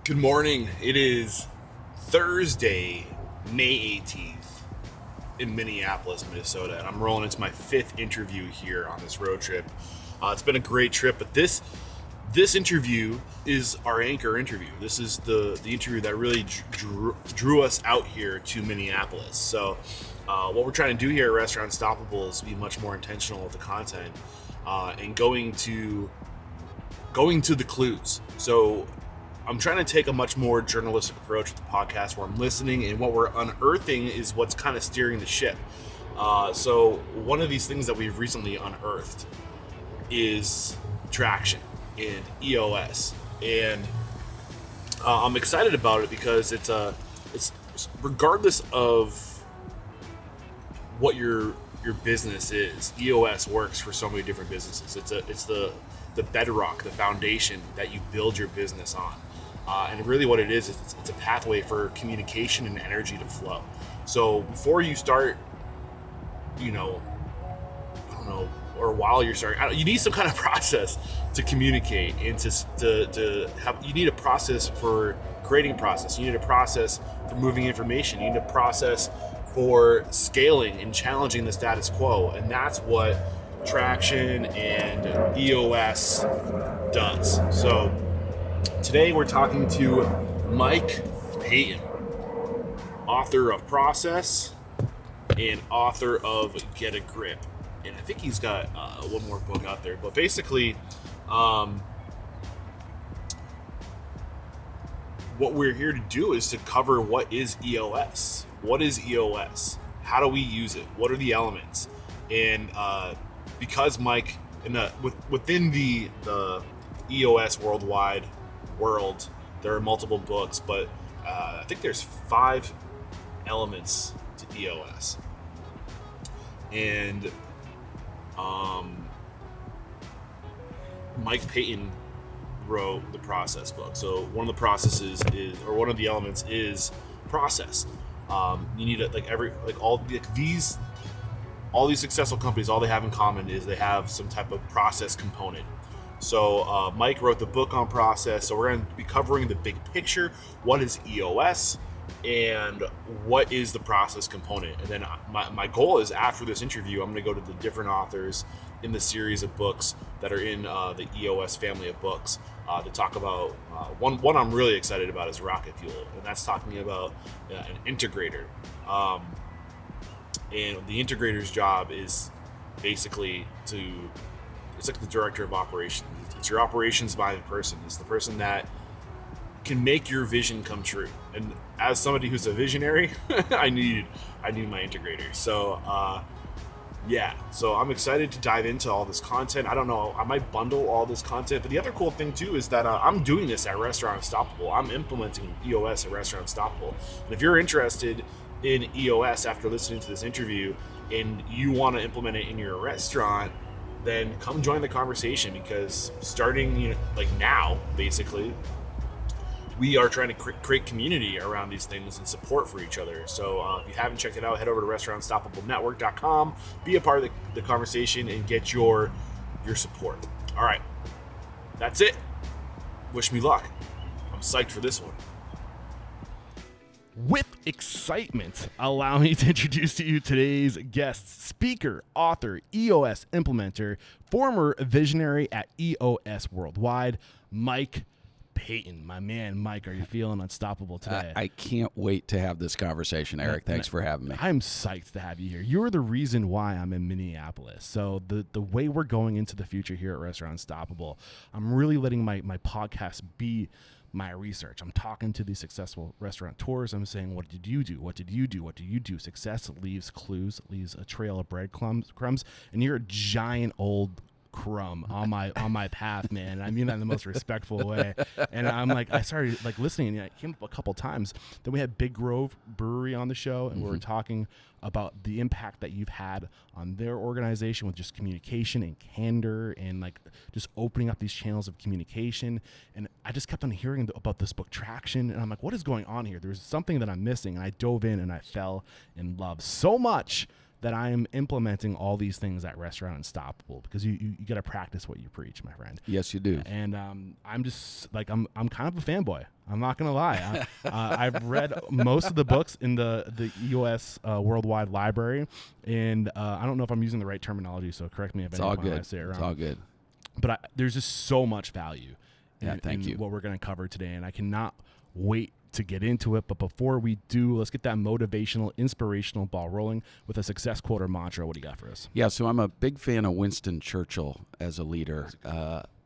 Good morning. It is Thursday, May 18th in Minneapolis, Minnesota, and I'm rolling into my fifth interview here on this road trip. It's been a great trip, but this interview is our anchor interview. This is the interview that really drew us out here to Minneapolis. So what we're trying to do here at Restaurant Unstoppable is be much more intentional with the content and going to the clues. So I'm trying to take a much more journalistic approach with the podcast where I'm listening, and what we're unearthing is what's kind of steering the ship. So one of these things that we've recently unearthed is traction and EOS. And I'm excited about it because it's regardless of what your business is, EOS works for so many different businesses. It's the bedrock, the foundation that you build your business on. And really what it is it's a pathway for communication and energy to flow. So before you start, or while you're starting, you need some kind of process to communicate and to have. You need a process for creating process. You need a process for moving information. You need a process for scaling and challenging the status quo. And that's what traction and EOS does. So today we're talking to Mike Paton, author of Proccess and author of Get a Grip. And I think he's got one more book out there. But basically, what we're here to do is to cover what is EOS. What is EOS? How do we use it? What are the elements? And because Mike, within the EOS worldwide world, there are multiple books, but I think there's 5 elements to EOS. And Mike Paton wrote the Proccess book. So one of the processes one of the elements is process. You need all these successful companies, all they have in common is they have some type of process component. So Mike wrote the book on Proccess. So we're going to be covering the big picture. What is EOS and what is the process component? And then my goal is, after this interview, I'm going to go to the different authors in the series of books that are in the EOS family of books to talk about one I'm really excited about is Rocket Fuel, and that's talking about an integrator. And the integrator's job is basically it's like the director of operations. It's your operations minded person. It's the person that can make your vision come true. And as somebody who's a visionary, I need my integrator. So so I'm excited to dive into all this content. I don't know, I might bundle all this content, but the other cool thing too is that I'm doing this at Restaurant Unstoppable. I'm implementing EOS at Restaurant Unstoppable. And if you're interested in EOS after listening to this interview and you want to implement it in your restaurant, then come join the conversation, because starting now, basically, we are trying to create community around these things and support for each other. So if you haven't checked it out, head over to restaurantunstoppablenetwork.com, be a part of the conversation and get your support. All right, that's it. Wish me luck. I'm psyched for this one. With excitement, allow me to introduce to you today's guest, speaker, author, EOS Implementer, former visionary at EOS Worldwide, Mike Paton. My man, Mike, are you feeling unstoppable today? I can't wait to have this conversation, Eric. Thanks for having me. I'm psyched to have you here. You're the reason why I'm in Minneapolis. So the way we're going into the future here at Restaurant Unstoppable, I'm really letting my podcast be my research. I'm talking to these successful restaurateurs. I'm saying, what did you do? What did you do? What do you do? Success leaves clues, leaves a trail of breadcrumbs, and you're a giant old crumb on my path, man. And I mean that in the most respectful way. And I started listening, and it came up a couple times. Then we had Big Grove Brewery on the show, and we were talking about the impact that you've had on their organization with just communication and candor and just opening up these channels of communication. And I just kept on hearing about this book, Traction, and I'm like, what is going on here? There's something that I'm missing. And I dove in and I fell in love so much that I am implementing all these things at Restaurant Unstoppable, because you got to practice what you preach, my friend. Yes, you do. And I'm just like, I'm kind of a fanboy. I'm not gonna lie. I've read most of the books in the EOS Worldwide Library, and I don't know if I'm using the right terminology, so correct me if I say it wrong. It's all good. But there's just so much value in you. what we're going to cover today, and I cannot wait to get into it. But before we do, let's get that motivational, inspirational ball rolling with a success quote or mantra. What do you got for us? Yeah, so I'm a big fan of Winston Churchill as a leader.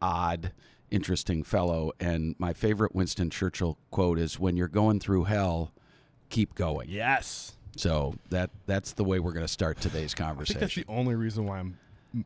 Odd, interesting fellow. And my favorite Winston Churchill quote is, when you're going through hell, keep going. Yes. So that's the way we're going to start today's I conversation. think that's the only reason why I'm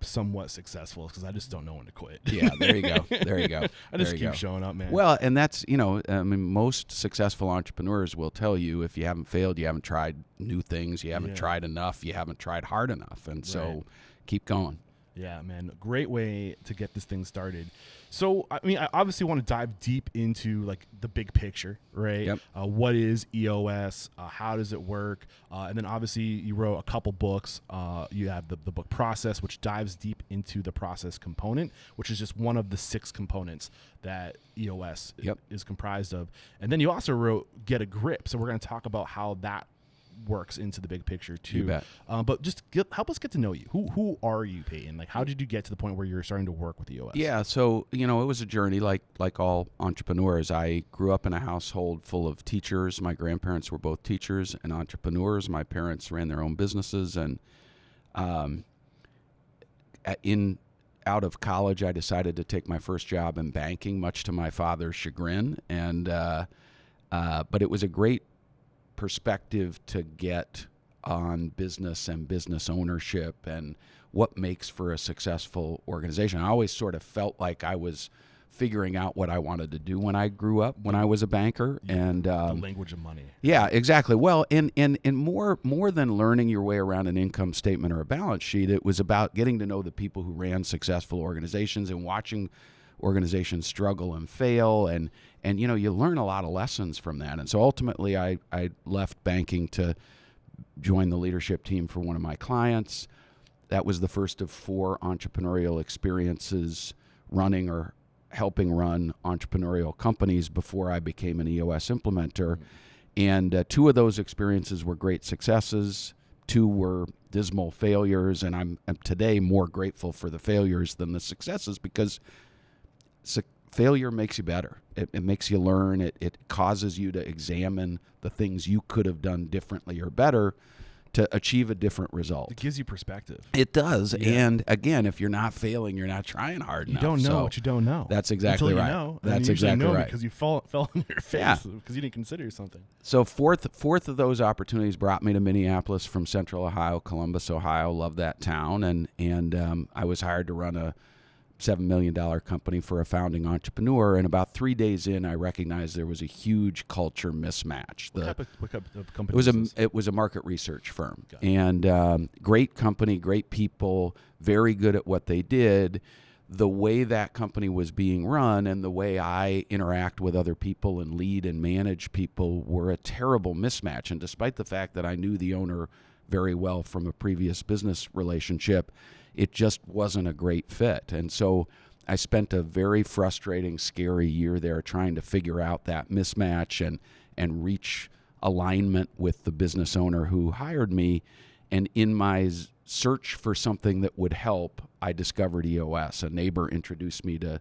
somewhat successful, because I just don't know when to quit. Yeah, there you go. There you go. I just keep showing up, man. Well, and that's, most successful entrepreneurs will tell you, if you haven't failed, you haven't tried new things, you haven't tried enough, you haven't tried hard enough. And so keep going. Yeah, man. Great way to get this thing started. So, I mean, I obviously want to dive deep into like the big picture, right? Yep. What is EOS? How does it work? And then obviously you wrote a couple books. You have the book Proccess, which dives deep into the process component, which is just one of the 6 components that EOS is comprised of. And then you also wrote Get a Grip. So we're going to talk about how that works into the big picture too. You bet. But just help us get to know you. Who are you, Peyton? Like, how did you get to the point where you're starting to work with EOS? Yeah, so it was a journey like all entrepreneurs. I grew up in a household full of teachers. My grandparents were both teachers and entrepreneurs. My parents ran their own businesses, and out of college, I decided to take my first job in banking, much to my father's chagrin. And but it was a great perspective to get on business and business ownership and what makes for a successful organization. I always sort of felt like I was figuring out what I wanted to do when I grew up, when I was a banker. And the language of money. Yeah, exactly. Well, and more than learning your way around an income statement or a balance sheet, it was about getting to know the people who ran successful organizations and watching organizations struggle and fail, and you learn a lot of lessons from that. And so ultimately I left banking to join the leadership team for one of my clients. That was the first of 4 entrepreneurial experiences running or helping run entrepreneurial companies before I became an EOS implementer. And 2 of those experiences were great successes. 2 were dismal failures, and I'm today more grateful for the failures than the successes, because failure makes you better. It makes you learn. It causes you to examine the things you could have done differently or better to achieve a different result. It gives you perspective. It does. Yeah. And again, if you're not failing, you're not trying hard enough. You don't know what you don't know. That's exactly right. Know, that's exactly right. Because you fell on your face because you didn't consider something. So fourth of those opportunities brought me to Minneapolis from Central Ohio, Columbus, Ohio. Love that town, and I was hired to run a $7 million company for a founding entrepreneur. And about 3 days in, I recognized there was a huge culture mismatch. What type of company it was a market research firm. And great company, great people, very good at what they did. The way that company was being run and the way I interact with other people and lead and manage people were a terrible mismatch. And despite the fact that I knew the owner very well from a previous business relationship, it just wasn't a great fit. And so I spent a very frustrating, scary year there trying to figure out that mismatch and reach alignment with the business owner who hired me. And in my search for something that would help, I discovered EOS. A neighbor introduced me to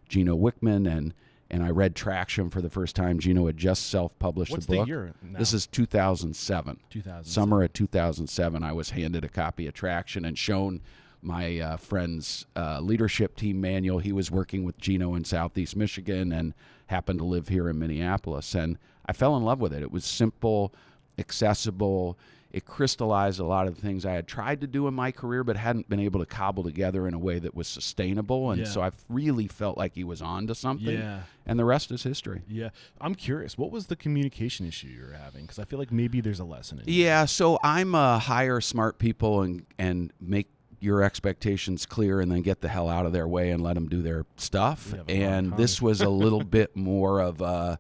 Gino Wickman, and I read Traction for the first time. Gino had just self-published the book. What's the year now? This is 2007. Summer of 2007, I was handed a copy of Traction and shown my friend's leadership team manual. He was working with Gino in Southeast Michigan and happened to live here in Minneapolis. And I fell in love with it. It was simple, accessible. It crystallized a lot of the things I had tried to do in my career but hadn't been able to cobble together in a way that was sustainable. And so I really felt like he was on to something. Yeah. And the rest is history. Yeah. I'm curious, what was the communication issue you were having? Because I feel like maybe there's a lesson in it. Yeah, so I'm hire smart people and make your expectations clear and then get the hell out of their way and let them do their stuff. And this was a little bit more of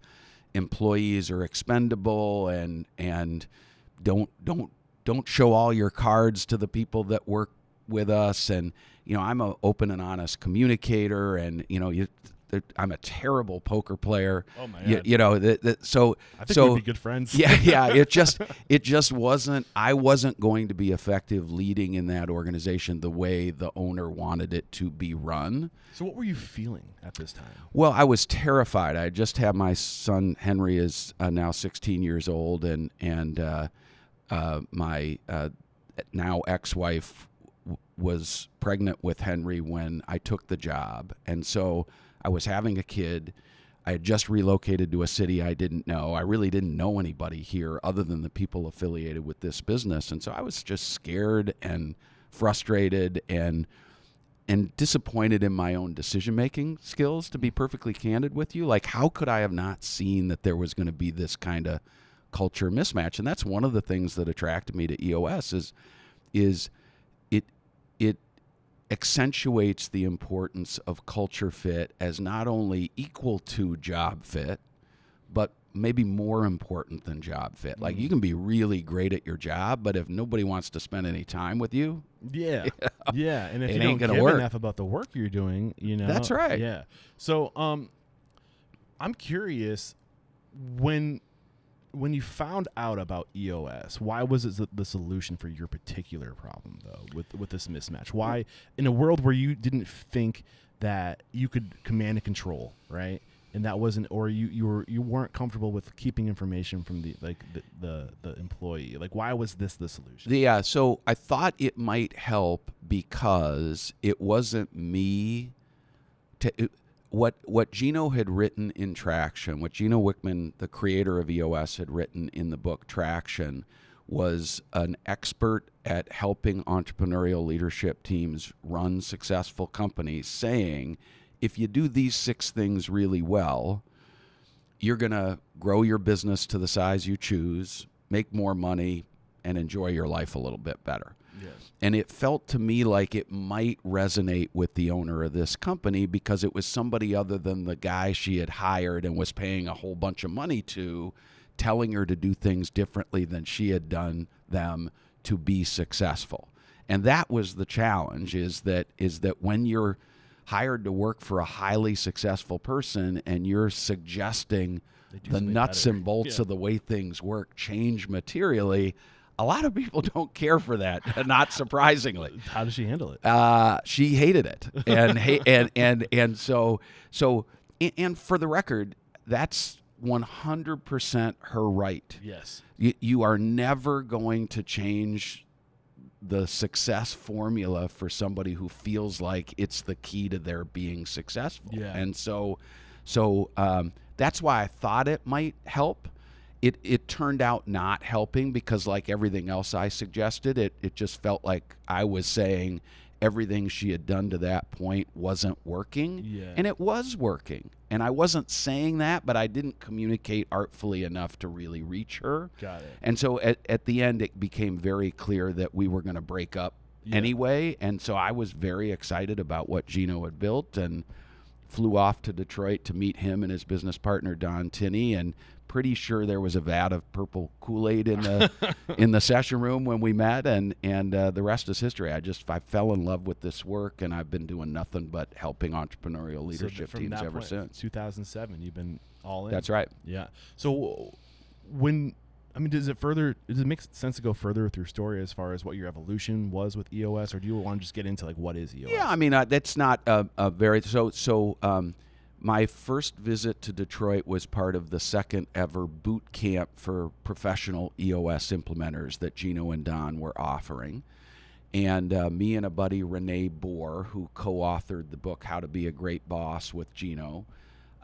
employees are expendable and don't don't show all your cards to the people that work with us. And, I'm an open and honest communicator, and, I'm a terrible poker player. Oh my God. So I think we'd be good friends. Yeah. It just wasn't. I wasn't going to be effective leading in that organization the way the owner wanted it to be run. So what were you feeling at this time? Well, I was terrified. I just had my son Henry is now 16 years old, and my now ex-wife was pregnant with Henry when I took the job, and so I was having a kid. I had just relocated to a city I didn't know. I really didn't know anybody here other than the people affiliated with this business. And so I was just scared and frustrated and disappointed in my own decision-making skills, to be perfectly candid with you. Like, how could I have not seen that there was going to be this kind of culture mismatch? And that's one of the things that attracted me to EOS is it accentuates the importance of culture fit as not only equal to job fit, but maybe more important than job fit. Like, you can be really great at your job, but if nobody wants to spend any time with you, yeah, and if it you ain't don't gonna give work. enough about the work you're doing, That's right. Yeah. So, I'm curious, when you found out about EOS, why was it the solution for your particular problem, though, with this mismatch? Why, in a world where you didn't think that you could command and control, right? And that wasn't, or you weren't comfortable with keeping information from the employee. Like, why was this the solution? Yeah, so I thought it might help because it wasn't me. What Gino had written in Traction, what Gino Wickman, the creator of EOS, had written in the book Traction, was an expert at helping entrepreneurial leadership teams run successful companies, saying, if you do these 6 things really well, you're going to grow your business to the size you choose, make more money, and enjoy your life a little bit better. Yes. And it felt to me like it might resonate with the owner of this company because it was somebody other than the guy she had hired and was paying a whole bunch of money to, telling her to do things differently than she had done them to be successful. And that was the challenge, is that when you're hired to work for a highly successful person and you're suggesting the nuts and bolts of the way things work change materially, a lot of people don't care for that, not surprisingly. How does she handle it? She hated it. And so for the record, that's 100% her right. Yes. You are never going to change the success formula for somebody who feels like it's the key to their being successful. Yeah. And so that's why I thought it might help. It turned out not helping because, like everything else I suggested, it just felt like I was saying everything she had done to that point wasn't working. Yeah. And it was working. And I wasn't saying that, but I didn't communicate artfully enough to really reach her. Got it. And so at the end, it became very clear that we were going to break up anyway. And so I was very excited about what Gino had built and flew off to Detroit to meet him and his business partner, Don Tinney, and pretty sure there was a vat of purple Kool-Aid in the session room when we met, and the rest is history. I fell in love with this work, and I've been doing nothing but helping entrepreneurial leadership teams ever since. 2007, you've been all in. That's right. Yeah. So does it make sense to go further with your story as far as what your evolution was with EOS, or do you want to just get into like what is EOS? Yeah, that's not a very my first visit to Detroit was part of the second ever boot camp for professional EOS implementers that Gino and Don were offering. And me and a buddy, Renee Bohr, who co-authored the book How to Be a Great Boss with Gino,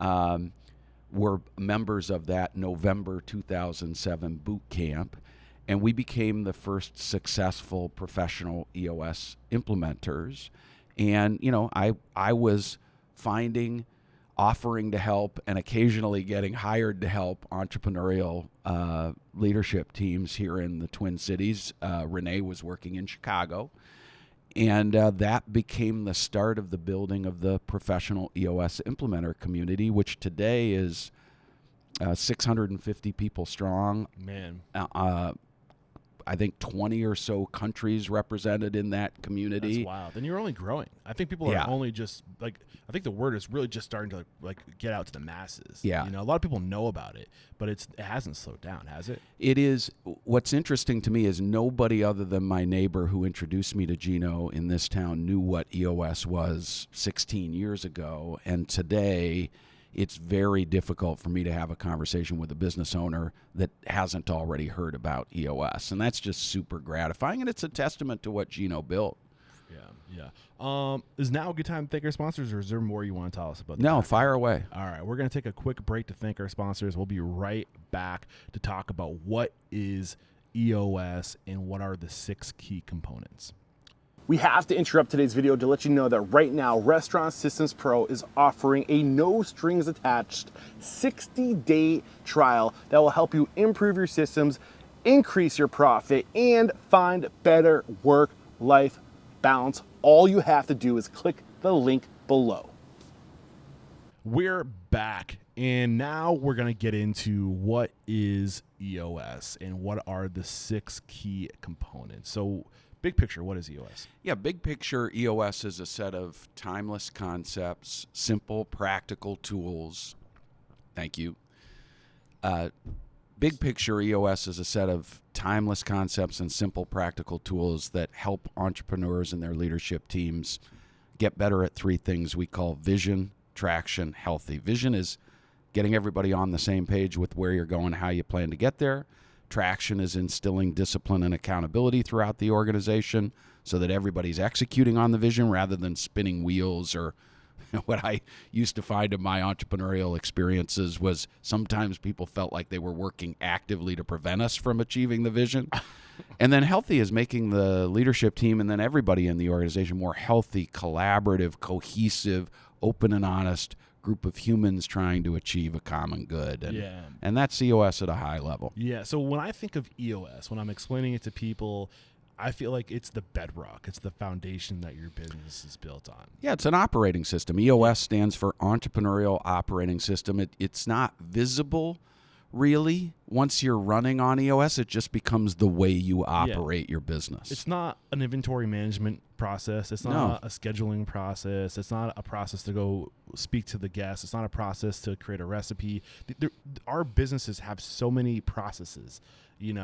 were members of that November 2007 boot camp. And we became the first successful professional EOS implementers. And, I was offering to help and occasionally getting hired to help entrepreneurial leadership teams here in the Twin Cities. Renee was working in Chicago. And that became the start of the building of the professional EOS implementer community, which today is 650 people strong. Man. I think 20 or so countries represented in that community. That's wild. And you're only growing. I think people are only just like, I think the word is really just starting to like get out to the masses. Yeah. You know, a lot of people know about it, but it hasn't slowed down, has it? It is. What's interesting to me is nobody other than my neighbor who introduced me to Gino in this town knew what EOS was 16 years ago. And today, it's very difficult for me to have a conversation with a business owner that hasn't already heard about EOS. And that's just super gratifying. And it's a testament to what Gino built. Yeah. Is now a good time to thank our sponsors, or is there more you want to tell us about? No, fire away. All right. We're going to take a quick break to thank our sponsors. We'll be right back to talk about what is EOS and what are the 6 key components. We have to interrupt today's video to let you know that right now, Restaurant Systems Pro is offering a no strings attached 60-day trial that will help you improve your systems, increase your profit, and find better work-life balance. All you have to do is click the link below. We're back, and now we're going to get into what is EOS and what are the 6 key components. So, big picture, what is EOS? Yeah, big picture, EOS is a set of timeless concepts, simple, practical tools. Thank you. Big picture, EOS is a set of timeless concepts and simple, practical tools that help entrepreneurs and their leadership teams get better at 3 things we call vision, traction, healthy. Vision is getting everybody on the same page with where you're going, how you plan to get there. Traction is instilling discipline and accountability throughout the organization so that everybody's executing on the vision rather than spinning wheels. Or what I used to find in my entrepreneurial experiences was sometimes people felt like they were working actively to prevent us from achieving the vision. And then healthy is making the leadership team and then everybody in the organization more healthy, collaborative, cohesive, open and honest group of humans trying to achieve a common good. And that's EOS at a high level. Yeah. So when I think of EOS, when I'm explaining it to people, I feel like it's the bedrock. It's the foundation that your business is built on. Yeah, it's an operating system. EOS stands for Entrepreneurial Operating System. It's not visible, really. Once you're running on EOS, it just becomes the way you operate your business. It's not an inventory management process. It's not a scheduling process. It's not a process to go speak to the guests. It's not a process to create a recipe. Our businesses have so many processes, and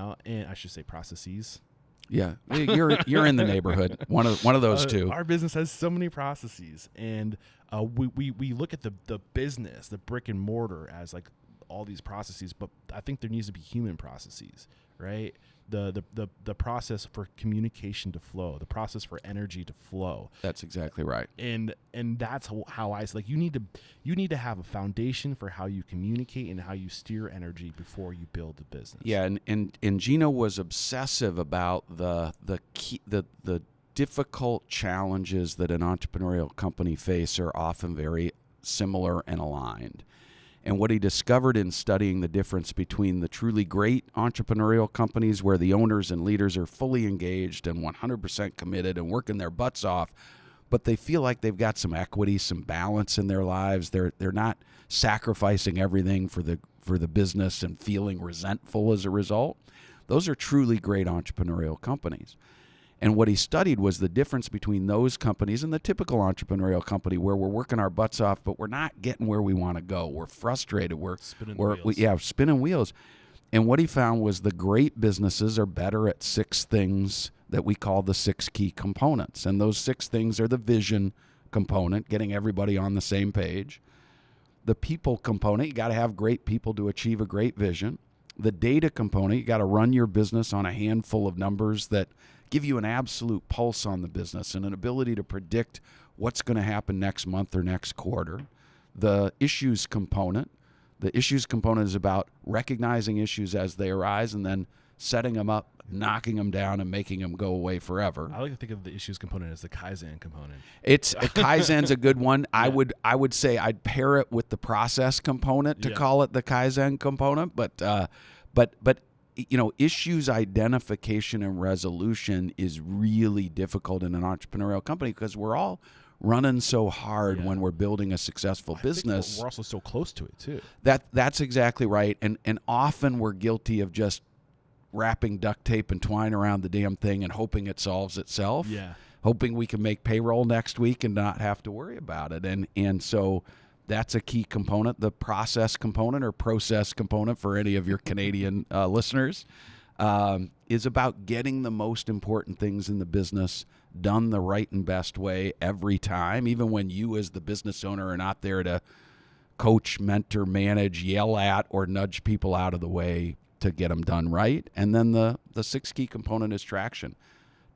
I should say processes. Yeah, you're in the neighborhood. One of those two. Our business has so many processes, and we look at the business, the brick and mortar, as like all these processes, but I think there needs to be human processes, right? The process for communication to flow, the process for energy to flow. That's exactly right. And that's how I like. You need to have a foundation for how you communicate and how you steer energy before you build a business. Yeah, and Gino was obsessive about the difficult challenges that an entrepreneurial company face are often very similar and aligned. And what he discovered in studying the difference between the truly great entrepreneurial companies where the owners and leaders are fully engaged and 100% committed and working their butts off, but they feel like they've got some equity, some balance in their lives. They're not sacrificing everything for the business and feeling resentful as a result. Those are truly great entrepreneurial companies. And what he studied was the difference between those companies and the typical entrepreneurial company where we're working our butts off, but we're not getting where we want to go. We're frustrated. We're spinning wheels. And what he found was the great businesses are better at 6 things that we call the 6 key components. And those 6 things are the vision component, getting everybody on the same page. The people component, you got to have great people to achieve a great vision. The data component, you got to run your business on a handful of numbers that give you an absolute pulse on the business and an ability to predict what's going to happen next month or next quarter. The issues component is about recognizing issues as they arise and then setting them up, knocking them down, and making them go away forever. I like to think of the issues component as the Kaizen component. Kaizen's a good one. Yeah. I would say I'd pair it with the process component to call it the Kaizen component, but issues identification and resolution is really difficult in an entrepreneurial company because we're all running so hard when we're building a successful business. We're also so close to it too. That's exactly right. And often we're guilty of just wrapping duct tape and twine around the damn thing and hoping it solves itself. Yeah. Hoping we can make payroll next week and not have to worry about it. And so that's a key component. The process component or process component for any of your Canadian listeners is about getting the most important things in the business done the right and best way every time, even when you as the business owner are not there to coach, mentor, manage, yell at, or nudge people out of the way to get them done right. And then the sixth key component is traction.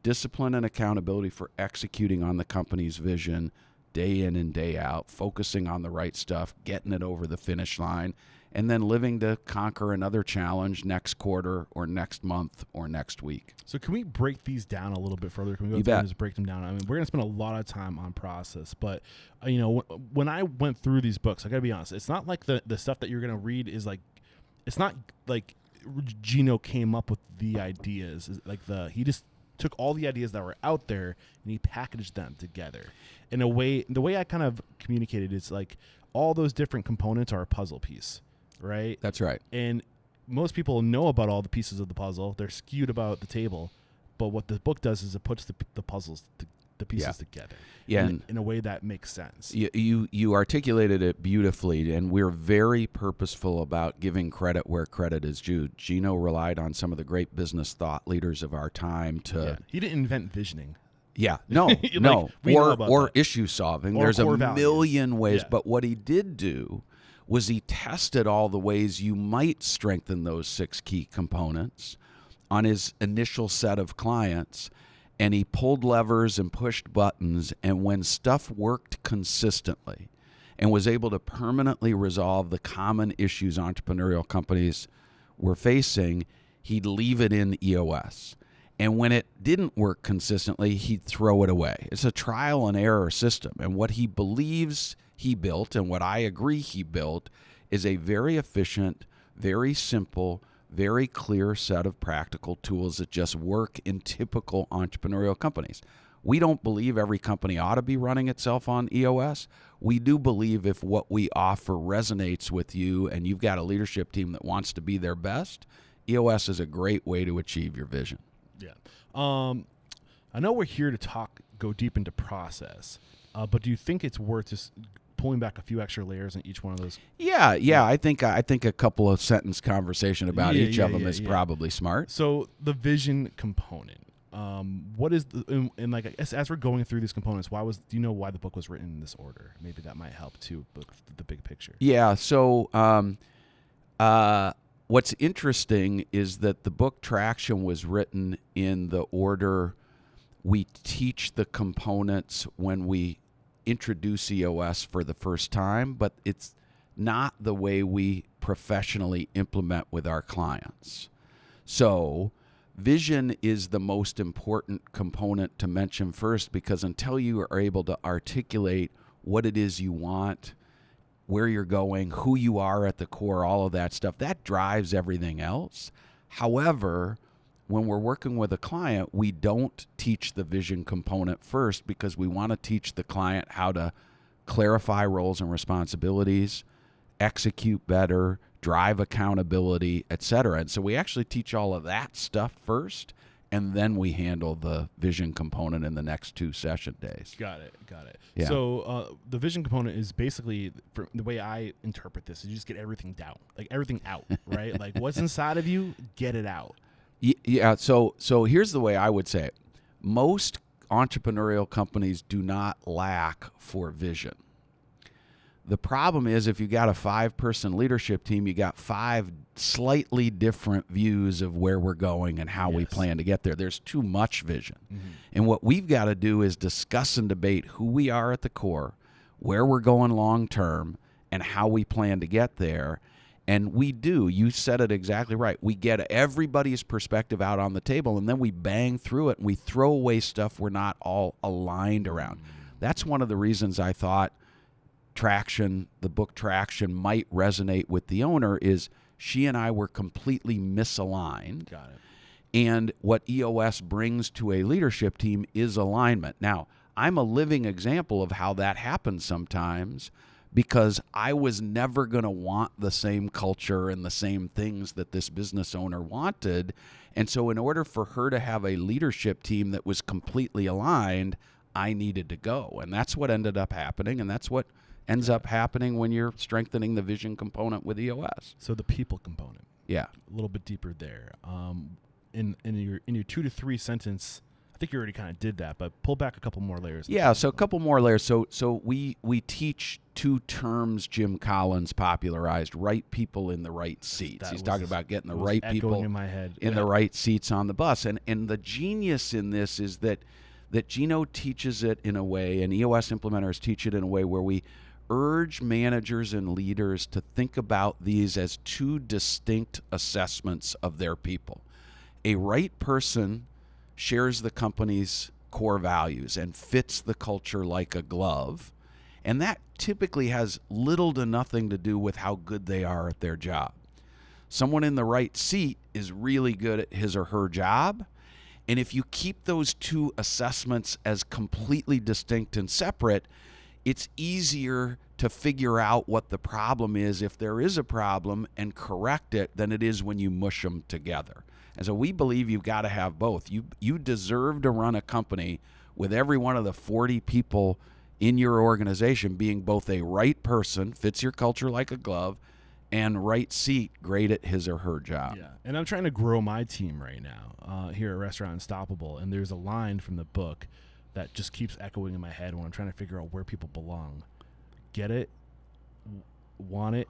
Discipline and accountability for executing on the company's vision day in and day out, focusing on the right stuff, getting it over the finish line, and then living to conquer another challenge next quarter or next month or next week. So can we break these down a little bit further? Can we go You through bet. and just break them down? I mean, we're going to spend a lot of time on process, but when I went through these books, I got to be honest, it's not like the stuff that you're going to read is like, it's not like Gino came up with the ideas. He just took all the ideas that were out there and he packaged them together in a way. The way I kind of communicated is like all those different components are a puzzle piece, right? That's right. And most people know about all the pieces of the puzzle. They're skewed about the table, but what the book does is it puts the puzzles, the pieces together, in a way that makes sense. You articulated it beautifully, and we're very purposeful about giving credit where credit is due. Gino relied on some of the great business thought leaders of our time to. He didn't invent visioning. Yeah, no, or issue solving. There's a million ways, but what he did do was he tested all the ways you might strengthen those six key components on his initial set of clients, and he pulled levers and pushed buttons, and when stuff worked consistently and was able to permanently resolve the common issues entrepreneurial companies were facing, he'd leave it in EOS. And when it didn't work consistently, he'd throw it away. It's a trial and error system. And what he believes he built, and what I agree he built, is a very efficient, very simple, very clear set of practical tools that just work in typical entrepreneurial companies. We don't believe every company ought to be running itself on EOS. We do believe if what we offer resonates with you and you've got a leadership team that wants to be their best, EOS is a great way to achieve your vision. Yeah. I know we're here to go deep into process, but do you think it's worth just pulling back a few extra layers in each one of those? Yeah. I think a couple of sentence conversation about each of them is probably smart. So the vision component, what is and like I guess as we're going through these components, do you know why the book was written in this order? Maybe that might help too, but the big picture. Yeah. So what's interesting is that the book Traction was written in the order we teach the components when we introduce EOS for the first time, but it's not the way we professionally implement with our clients. So vision is the most important component to mention first, because until you are able to articulate what it is you want, where you're going, who you are at the core, all of that stuff, that drives everything else. However, when we're working with a client, we don't teach the vision component first because we want to teach the client how to clarify roles and responsibilities, execute better, drive accountability, etc. And so we actually teach all of that stuff first, and then we handle the vision component in the next 2 session days. Got it. Yeah. So the vision component is basically, the way I interpret this, is you just get everything down, like everything out, right? Like what's inside of you, get it out. Yeah. So here's the way I would say it. Most entrepreneurial companies do not lack for vision. The problem is if you got a 5-person leadership team, you got 5 slightly different views of where we're going and how we plan to get there. There's too much vision. Mm-hmm. And what we've got to do is discuss and debate who we are at the core, where we're going long term, and how we plan to get there. And we do. You said it exactly right. We get everybody's perspective out on the table, and then we bang through it, and we throw away stuff we're not all aligned around. That's one of the reasons I thought Traction, the book Traction, might resonate with the owner, is she and I were completely misaligned. Got it. And what EOS brings to a leadership team is alignment. Now, I'm a living example of how that happens sometimes, because I was never going to want the same culture and the same things that this business owner wanted. And so in order for her to have a leadership team that was completely aligned, I needed to go. And that's what ended up happening. And that's what ends up happening when you're strengthening the vision component with EOS. So the people component. Yeah. A little bit deeper there. In your 2 to 3 sentence, I think you already kind of did that, but pull back a couple more layers. Yeah, so a couple more layers. So we teach 2 terms Jim Collins popularized: right people in the right seats. He's talking about getting the right people in my head. in the right seats on the bus. And the genius in this is that Gino teaches it in a way, and EOS implementers teach it in a way where we urge managers and leaders to think about these as 2 distinct assessments of their people. A right person shares the company's core values and fits the culture like a glove. And that typically has little to nothing to do with how good they are at their job. Someone in the right seat is really good at his or her job. And if you keep those 2 assessments as completely distinct and separate, it's easier to figure out what the problem is, if there is a problem, and correct it than it is when you mush them together. And so we believe you've got to have both. You deserve to run a company with every one of the 40 people in your organization being both a right person, fits your culture like a glove, and right seat, great at his or her job. Yeah, and I'm trying to grow my team right now here at Restaurant Unstoppable, and there's a line from the book that just keeps echoing in my head when I'm trying to figure out where people belong. Get it, want it,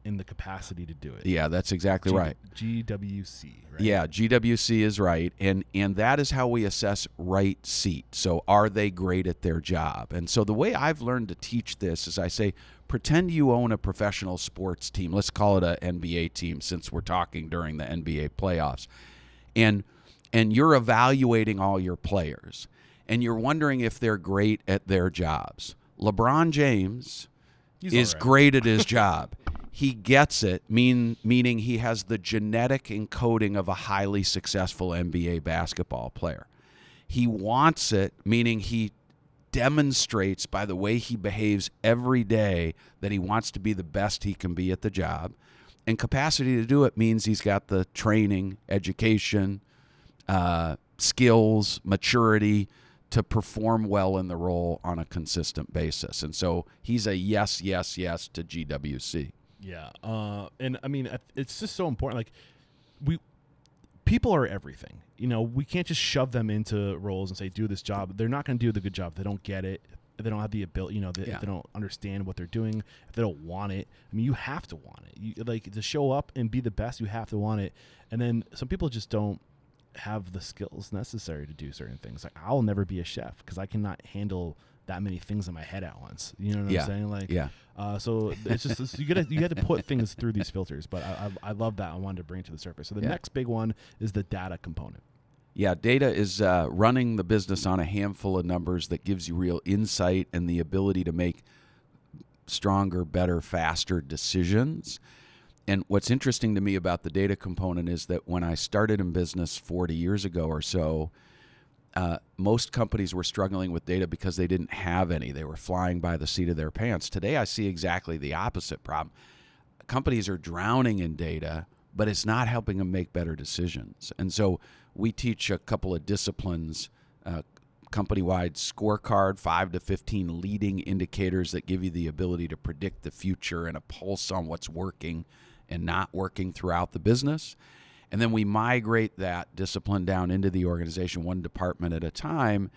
in the capacity to do it. Yeah, that's exactly right. GWC, right? Yeah, GWC is right. And that is how we assess right seat. So are they great at their job? And so the way I've learned to teach this is I say, pretend you own a professional sports team. Let's call it an NBA team since we're talking during the NBA playoffs. And you're evaluating all your players. And you're wondering if they're great at their jobs. LeBron James is great at his job. He gets it, meaning he has the genetic encoding of a highly successful NBA basketball player. He wants it, meaning he demonstrates by the way he behaves every day that he wants to be the best he can be at the job. And capacity to do it means he's got the training, education, skills, maturity to perform well in the role on a consistent basis. And so he's a yes, yes, yes to GWC. Yeah, and I mean, it's just so important. Like, people are everything. You know, we can't just shove them into roles and say, do this job. They're not going to do the good job. They don't get it. If they don't have the ability, you know, if they don't understand what they're doing, if they don't want it. I mean, you have to want it. Like, to show up and be the best, you have to want it. And then some people just don't have the skills necessary to do certain things. Like, I'll never be a chef because I cannot handle that many things in my head at once. You know what I'm saying? Like, so it's just you got to put things through these filters. But I love that. I wanted to bring it to the surface. So the next big one is the data component. Yeah, data is running the business on a handful of numbers that gives you real insight and the ability to make stronger, better, faster decisions. And what's interesting to me about the data component is that when I started in business 40 years ago or so, most companies were struggling with data because they didn't have any. They were flying by the seat of their pants. Today, I see exactly the opposite problem. Companies are drowning in data, but it's not helping them make better decisions. And so we teach a couple of disciplines, company-wide scorecard, 5 to 15 leading indicators that give you the ability to predict the future and a pulse on what's working and not working throughout the business. And then we migrate that discipline down into the organization, one department at a time,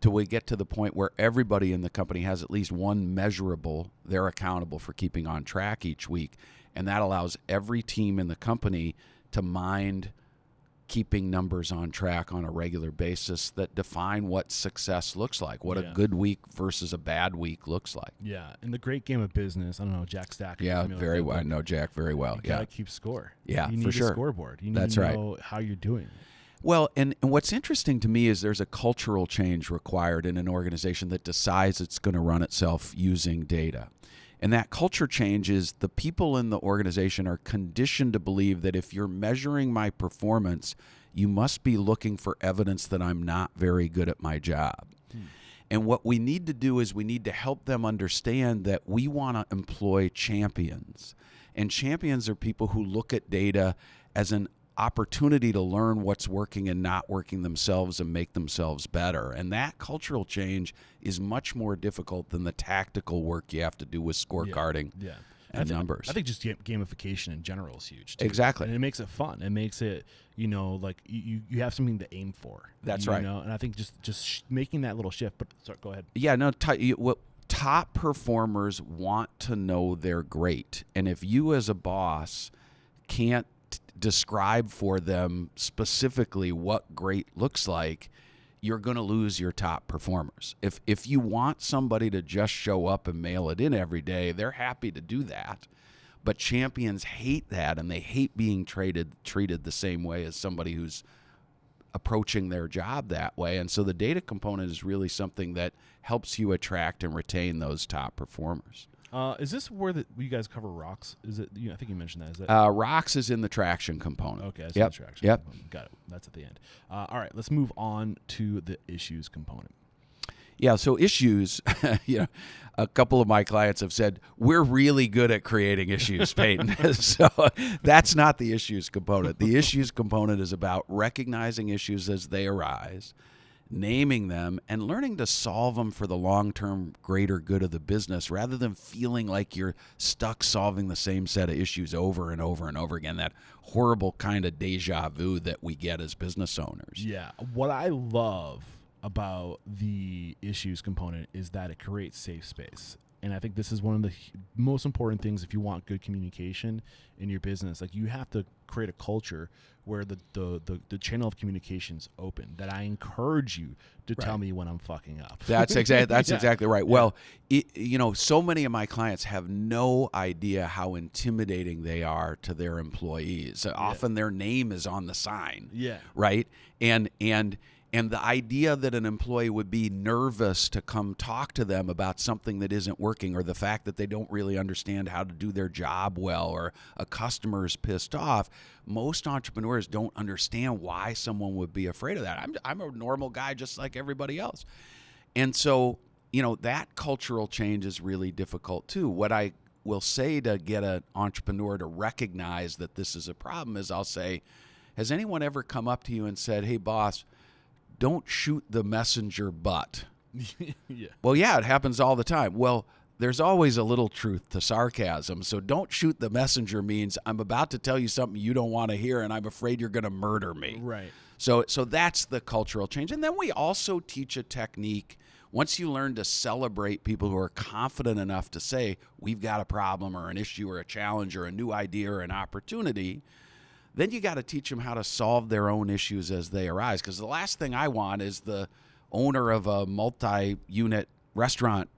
till we get to the point where everybody in the company has at least one measurable they're accountable for keeping on track each week. And that allows every team in the company to mind keeping numbers on track on a regular basis that define what success looks like, what a good week versus a bad week looks like. Yeah, in the great game of business, I don't know, Jack Stack. Yeah, very well. I know Jack very well. You gotta keep score. Yeah, you need for sure. a scoreboard. You need to know how you're doing. Well, and what's interesting to me is there's a cultural change required in an organization that decides it's going to run itself using data. And that culture change is the people in the organization are conditioned to believe that if you're measuring my performance, you must be looking for evidence that I'm not very good at my job. And what we need to do is we need to help them understand that we want to employ champions. And champions are people who look at data as an opportunity to learn what's working and not working themselves and make themselves better. And that cultural change is much more difficult than the tactical work you have to do with scorecarding and numbers. I think just gamification in general is huge, too. Exactly. And it makes it fun. It makes it, like you have something to aim for. That's right. And I think just making that little shift. But sorry, go ahead. Yeah, no, top performers want to know they're great. And if you as a boss can't describe for them specifically what great looks like, you're going to lose your top performers. If you want somebody to just show up and mail it in every day, they're happy to do that. But champions hate that, and they hate being treated the same way as somebody who's approaching their job that way. And so the data component is really something that helps you attract and retain those top performers. Is this where you guys cover rocks? Is it? I think you mentioned that. Is that rocks is in the traction component. Okay, that's yep. the traction component. Got it. That's at the end. All right, let's move on to the issues component. Yeah, so issues, a couple of my clients have said, we're really good at creating issues, Paton. So that's not the issues component. The issues component is about recognizing issues as they arise, naming them, and learning to solve them for the long-term greater good of the business rather than feeling like you're stuck solving the same set of issues over and over and over again, that horrible kind of deja vu that we get as business owners. Yeah. What I love about the issues component is that it creates safe space. And I think this is one of the most important things if you want good communication in your business. Like, you have to create a culture where the channel of communication is open, that I encourage you to tell me when I'm fucking up. That's exactly right. Yeah. Well, so many of my clients have no idea how intimidating they are to their employees. Often their name is on the sign. Yeah. Right? And the idea that an employee would be nervous to come talk to them about something that isn't working, or the fact that they don't really understand how to do their job well, or a customer is pissed off, most entrepreneurs don't understand why someone would be afraid of that. I'm a normal guy just like everybody else. And so, that cultural change is really difficult too. What I will say to get an entrepreneur to recognize that this is a problem is I'll say, has anyone ever come up to you and said, hey, boss, don't shoot the messenger butt? Yeah. Well, yeah, it happens all the time. Well, there's always a little truth to sarcasm. So don't shoot the messenger means I'm about to tell you something you don't want to hear, and I'm afraid you're going to murder me. Right. So that's the cultural change. And then we also teach a technique. Once you learn to celebrate people who are confident enough to say, we've got a problem or an issue or a challenge or a new idea or an opportunity, then you got to teach them how to solve their own issues as they arise. Because the last thing I want is the owner of a multi-unit restaurant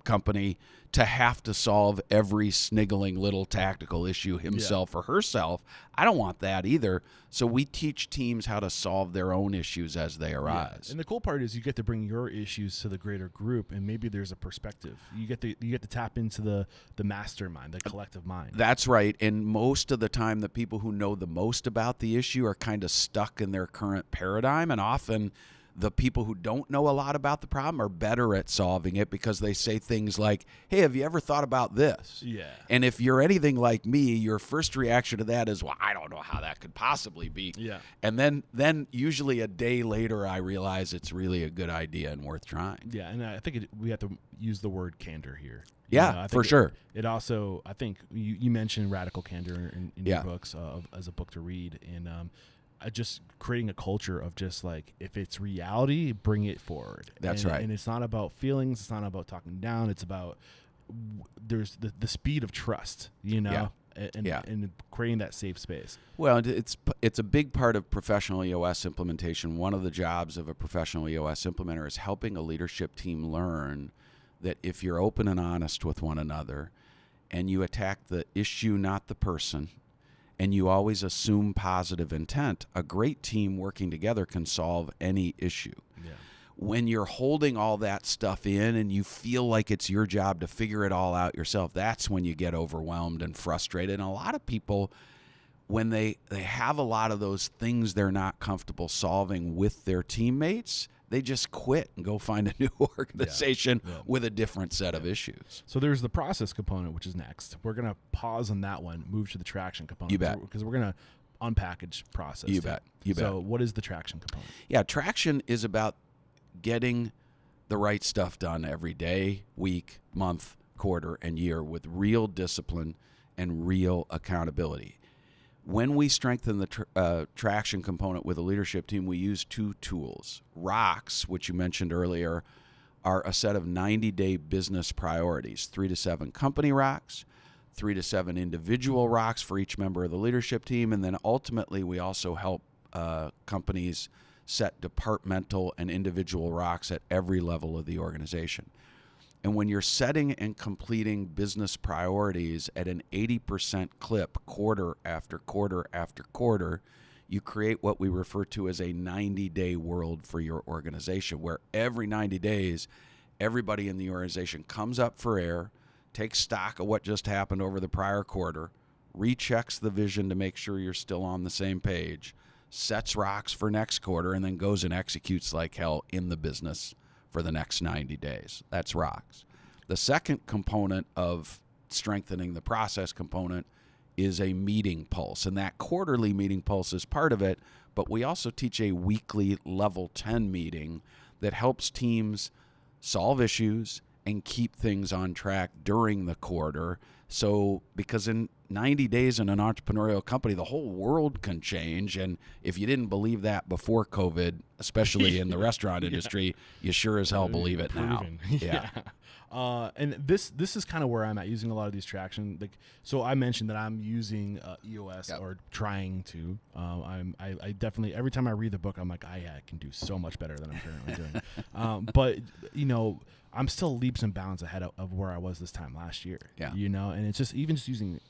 company to have to solve every sniggling little tactical issue himself or herself. I don't want that either. So we teach teams how to solve their own issues as they arise. Yeah. And the cool part is you get to bring your issues to the greater group, and maybe there's a perspective. You get to tap into the mastermind, the collective mind. That's right. And most of the time, the people who know the most about the issue are kind of stuck in their current paradigm, and often the people who don't know a lot about the problem are better at solving it because they say things like, hey, have you ever thought about this? Yeah. And if you're anything like me, your first reaction to that is, well, I don't know how that could possibly be. Yeah. And then usually a day later, I realize it's really a good idea and worth trying. Yeah, and I think we have to use the word candor here. Yeah, for sure. It also, I think you mentioned radical candor in your books as a book to read, and just creating a culture of just like, if it's reality, bring it forward. That's right. And it's not about feelings. It's not about talking down. It's about there's the speed of trust, and creating that safe space. Well, it's a big part of professional EOS implementation. One of the jobs of a professional EOS implementer is helping a leadership team learn that if you're open and honest with one another and you attack the issue, not the person, and you always assume positive intent, a great team working together can solve any issue. Yeah. When you're holding all that stuff in and you feel like it's your job to figure it all out yourself, that's when you get overwhelmed and frustrated. And a lot of people when they have a lot of those things they're not comfortable solving with their teammates, they just quit and go find a new organization with a different set of issues. So there's the process component, which is next. We're going to pause on that one, move to the traction component. You bet. Because we're going to unpackage process. You bet. You bet. So what is the traction component? Yeah, traction is about getting the right stuff done every day, week, month, quarter, and year with real discipline and real accountability. When we strengthen the traction component with a leadership team, we use two tools. Rocks, which you mentioned earlier, are a set of 90-day business priorities, 3 to 7 company rocks, 3 to 7 individual rocks for each member of the leadership team, and then ultimately we also help companies set departmental and individual rocks at every level of the organization. And when you're setting and completing business priorities at an 80% clip, quarter after quarter after quarter, you create what we refer to as a 90-day world for your organization, where every 90 days, everybody in the organization comes up for air, takes stock of what just happened over the prior quarter, rechecks the vision to make sure you're still on the same page, sets rocks for next quarter, and then goes and executes like hell in the business for the next 90 days. That's rocks. The second component of strengthening the process component is a meeting pulse, and that quarterly meeting pulse is part of it, but we also teach a weekly level 10 meeting that helps teams solve issues and keep things on track during the quarter. So, because in 90 days in an entrepreneurial company, the whole world can change. And if you didn't believe that before COVID, especially in the restaurant industry, you sure as hell believe it now. Yeah. And this is kind of where I'm at using a lot of these traction. So I mentioned that I'm using EOS or trying to. I definitely, every time I read the book, I'm like, I can do so much better than I'm currently doing. But I'm still leaps and bounds ahead of where I was this time last year. Yeah. And it's just even just using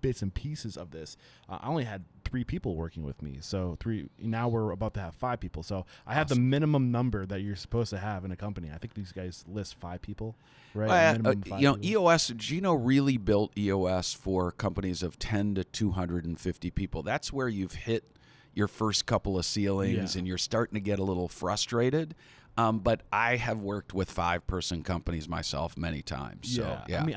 bits and pieces of this. I only had 3 people working with me. So 3, now we're about to have 5 people. So I have the minimum number that you're supposed to have in a company. I think these guys list 5 people, right? Minimum 5 people. EOS, Gino really built EOS for companies of 10 to 250 people. That's where you've hit your first couple of ceilings and you're starting to get a little frustrated. But I have worked with 5-person companies myself many times. So, yeah. I mean,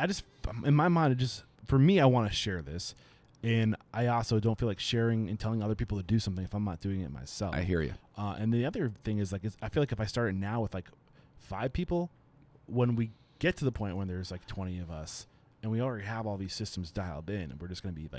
in my mind, for me, I want to share this. And I also don't feel like sharing and telling other people to do something if I'm not doing it myself. I hear you. And the other thing is, I feel like if I started now with 5 people, when we get to the point when there's 20 of us and we already have all these systems dialed in and we're just going to be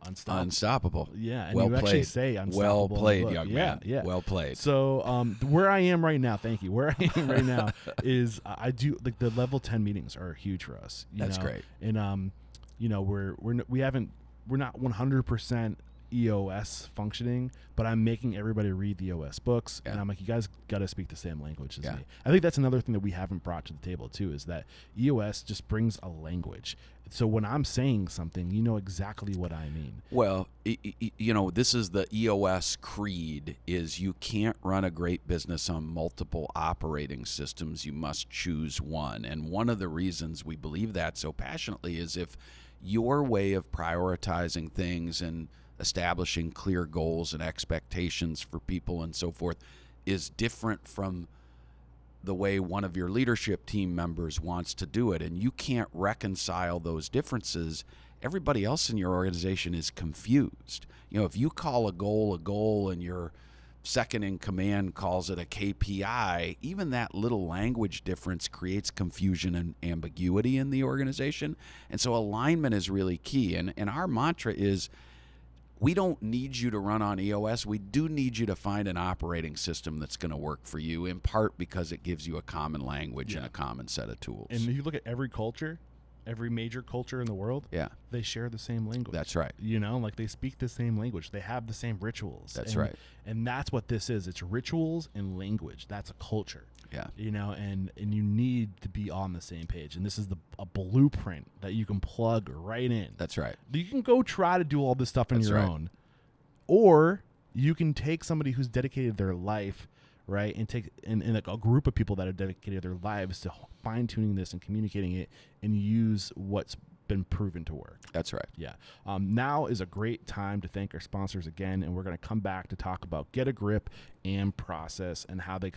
unstoppable. Yeah. And well you played. actually say unstoppable. Well played, young man. Yeah. Well played. So where I am right now, thank you. Where I am right now is I do the level 10 meetings are huge for us. That's great. And we're not 100% EOS functioning, but I'm making everybody read the EOS books, and I'm like, you guys got to speak the same language as me. I think that's another thing that we haven't brought to the table too, is that EOS just brings a language. So when I'm saying something, you know exactly what I mean. Well, this is the EOS creed: is you can't run a great business on multiple operating systems. You must choose one. And one of the reasons we believe that so passionately is if your way of prioritizing things and establishing clear goals and expectations for people and so forth is different from the way one of your leadership team members wants to do it, and you can't reconcile those differences, everybody else in your organization is confused. If you call a goal and your second in command calls it a KPI, even that little language difference creates confusion and ambiguity in the organization. And so alignment is really key. And our mantra is, we don't need you to run on EOS. We do need you to find an operating system that's going to work for you, in part because it gives you a common language and a common set of tools. And if you look at every culture, every major culture in the world, they share the same language. That's right. They speak the same language. They have the same rituals. That's right. And that's what this is. It's rituals and language. That's a culture. Yeah. And you need to be on the same page. And this is a blueprint that you can plug right in. That's right. You can go try to do all this stuff on your own. Or you can take somebody who's dedicated their life, right, and take and a group of people that have dedicated their lives to fine-tuning this and communicating it, and use what's been proven to work. That's right. Yeah. Now is a great time to thank our sponsors again, and we're going to come back to talk about Get a Grip and Proccess and how they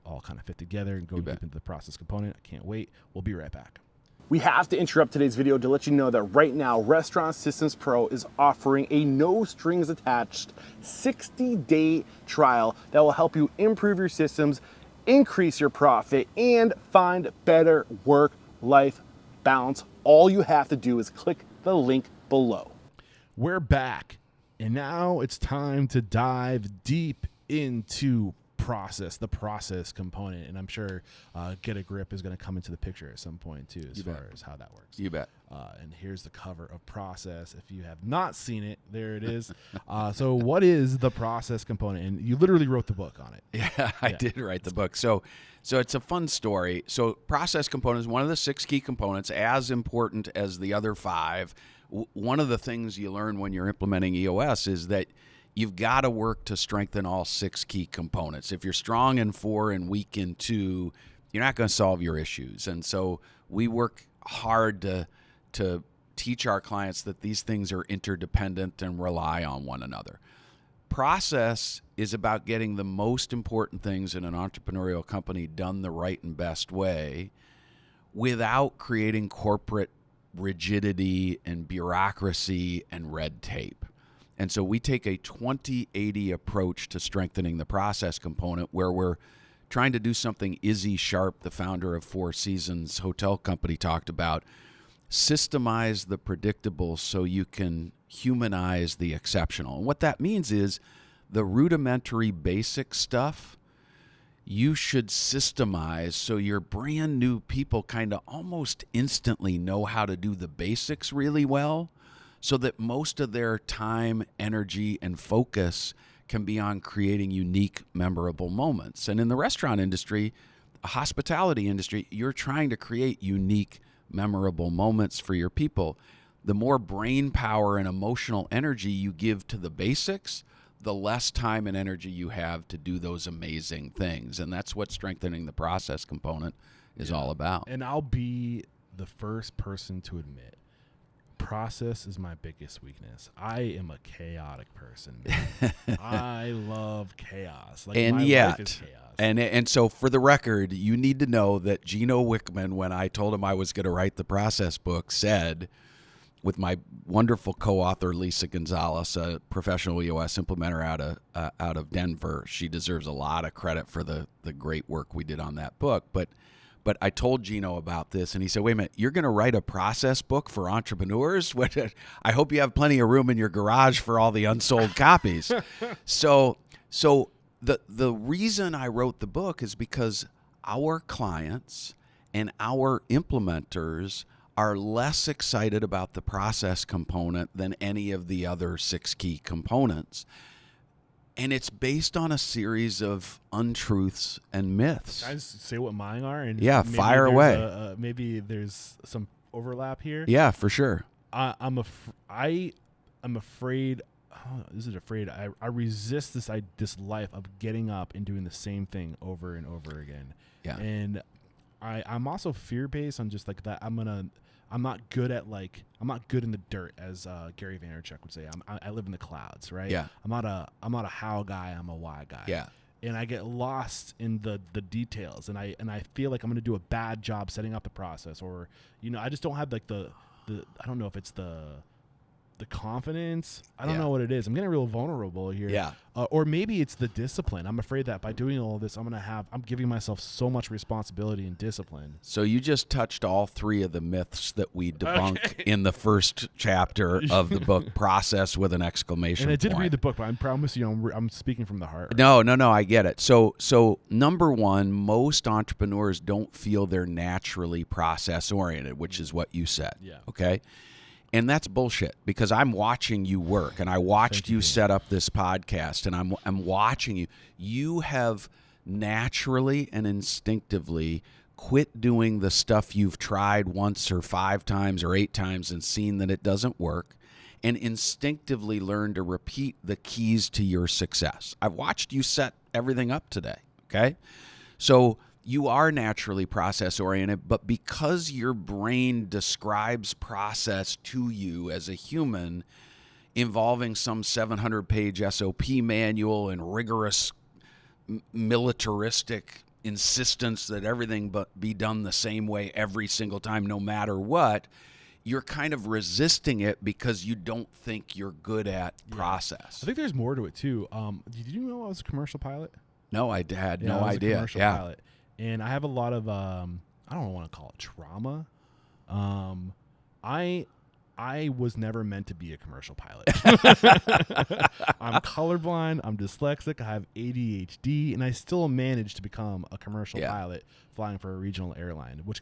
all fit together and go deep into the process component. I can't wait. We'll be right back. We have to interrupt today's video to let you know that right now Restaurant Systems Pro is offering a no strings attached 60-day trial that will help you improve your systems, increase your profit, and find better work-life balance. All you have to do is click the link below. We're back, and now it's time to dive deep into the process component, and I'm sure Get a Grip is going to come into the picture at some point too, as far as how that works. You bet. And here's the cover of Proccess. If you have not seen it, there it is. So what is the process component? And you literally wrote the book on it. Yeah, I did write the book. So it's a fun story. So process component is one of the 6 key components, as important as the other 5. One of the things you learn when you're implementing EOS is that you've got to work to strengthen all 6 key components. If you're strong in 4 and weak in 2, you're not going to solve your issues. And so we work hard to teach our clients that these things are interdependent and rely on one another. Process is about getting the most important things in an entrepreneurial company done the right and best way without creating corporate rigidity and bureaucracy and red tape. And so we take a 20/80 approach to strengthening the process component, where we're trying to do something Izzy Sharp, the founder of Four Seasons Hotel Company, talked about: systemize the predictable so you can humanize the exceptional. And what that means is the rudimentary basic stuff you should systemize so your brand new people kind of almost instantly know how to do the basics really well, so that most of their time, energy, and focus can be on creating unique, memorable moments. And in the restaurant industry, a hospitality industry, you're trying to create unique, memorable moments for your people. The more brain power and emotional energy you give to the basics, the less time and energy you have to do those amazing things. And that's what strengthening the process component is all about. And I'll be the first person to admit, process is my biggest weakness. I am a chaotic person. I love chaos. Like, and my yet, life is chaos. And so for the record, you need to know that Gino Wickman, when I told him I was going to write the process book, said, with my wonderful co-author Lisa Gonzalez, a professional EOS implementer out of Denver, she deserves a lot of credit for the great work we did on that book. But I told Gino about this, and he said, wait a minute, you're going to write a process book for entrepreneurs? I hope you have plenty of room in your garage for all the unsold copies. So the reason I wrote the book is because our clients and our implementers are less excited about the process component than any of the other 6 key components. And it's based on a series of untruths and myths. Can I just say what mine are? And yeah, fire away. Maybe there's some overlap here. Yeah, for sure. I'm afraid. Is it afraid? I resist this life of getting up and doing the same thing over and over again. Yeah. And I'm also fear-based on just like that. I'm not good in the dirt, as Gary Vaynerchuk would say. I live in the clouds, right? Yeah. I'm not a how guy. I'm a why guy. Yeah. And I get lost in the details, and I feel like I'm going to do a bad job setting up the process, or I just don't have like the I don't know if it's the confidence. I don't know what it is. I'm getting real vulnerable here. Yeah. Or maybe it's the discipline. I'm afraid that by doing all of this, I'm giving myself so much responsibility and discipline. So you just touched all 3 of the myths that we debunk in the first chapter of the book, Process with an exclamation And I did point. read the book, but I promise I'm speaking from the heart. No, I get it. So number 1, most entrepreneurs don't feel they're naturally process oriented, which is what you said. Yeah. Okay. And that's bullshit, because I'm watching you work, and I watched you set up this podcast, and I'm watching you. You have naturally and instinctively quit doing the stuff you've tried once or 5 times or 8 times and seen that it doesn't work, and instinctively learn to repeat the keys to your success. I've watched you set everything up today, okay? So you are naturally process oriented, but because your brain describes process to you as a human, involving some 700-page SOP manual and rigorous militaristic insistence that everything but be done the same way every single time, no matter what, you're kind of resisting it because you don't think you're good at process. I think there's more to it too. Did you know I was a commercial pilot? No, I had no I was idea. A commercial pilot, and I have a lot of I don't want to call it trauma. I was never meant to be a commercial pilot. I'm colorblind. I'm dyslexic. I have ADHD, and I still managed to become a commercial pilot flying for a regional airline, which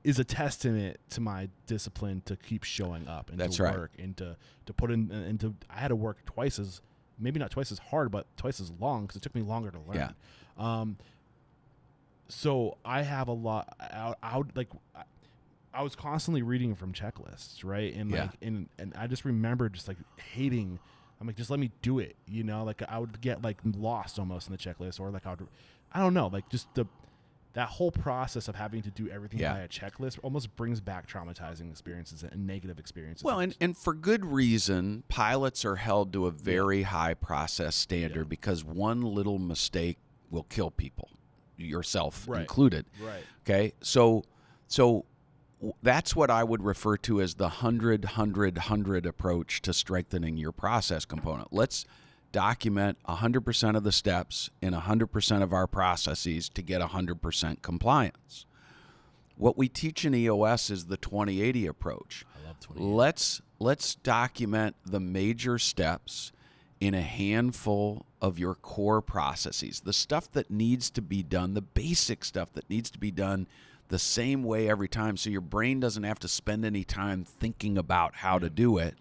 is a testament to my discipline to keep showing up and to work and to put in and to. I had to work twice as, maybe not twice as hard, but twice as long because it took me longer to learn. Yeah. So I have a lot. I was constantly reading from checklists, right? And like, and I just remember just like hating. I'm like, just let me do it, you know. Like I would get like lost almost in the checklist, or like I don't know, like just that whole process of having to do everything by a checklist almost brings back traumatizing experiences and negative experiences. Well, and for good reason, pilots are held to a very high process standard because one little mistake will kill people, yourself included. Right. Okay. So that's what I would refer to as the 100-100-100 approach to strengthening your process component. Let's document 100% of the steps in 100% of our processes to get 100% compliance. What we teach in EOS is the 2080 approach. I love 2080. Let's document the major steps in a handful of your core processes, the stuff that needs to be done, the basic stuff that needs to be done the same way every time, so your brain doesn't have to spend any time thinking about how to do it.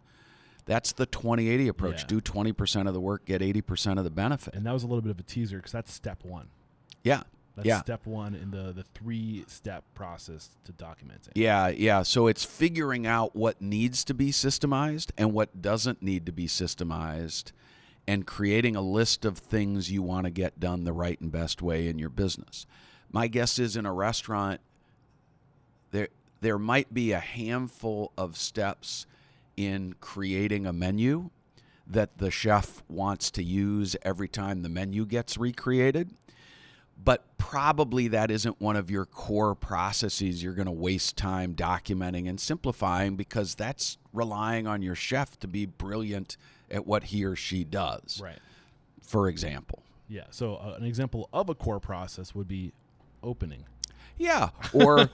That's the 2080 approach. Yeah. Do 20% of the work, get 80% of the benefit. And that was a little bit of a teaser because that's step one. Yeah. That's step one in the 3-step process to documenting. Yeah. So it's figuring out what needs to be systemized and what doesn't need to be systemized, and creating a list of things you want to get done the right and best way in your business. My guess is in a restaurant, there might be a handful of steps in creating a menu that the chef wants to use every time the menu gets recreated, but probably that isn't one of your core processes you're going to waste time documenting and simplifying, because that's relying on your chef to be brilliant at what he or she does. Right. For example. Yeah. So an example of a core process would be opening. Yeah, or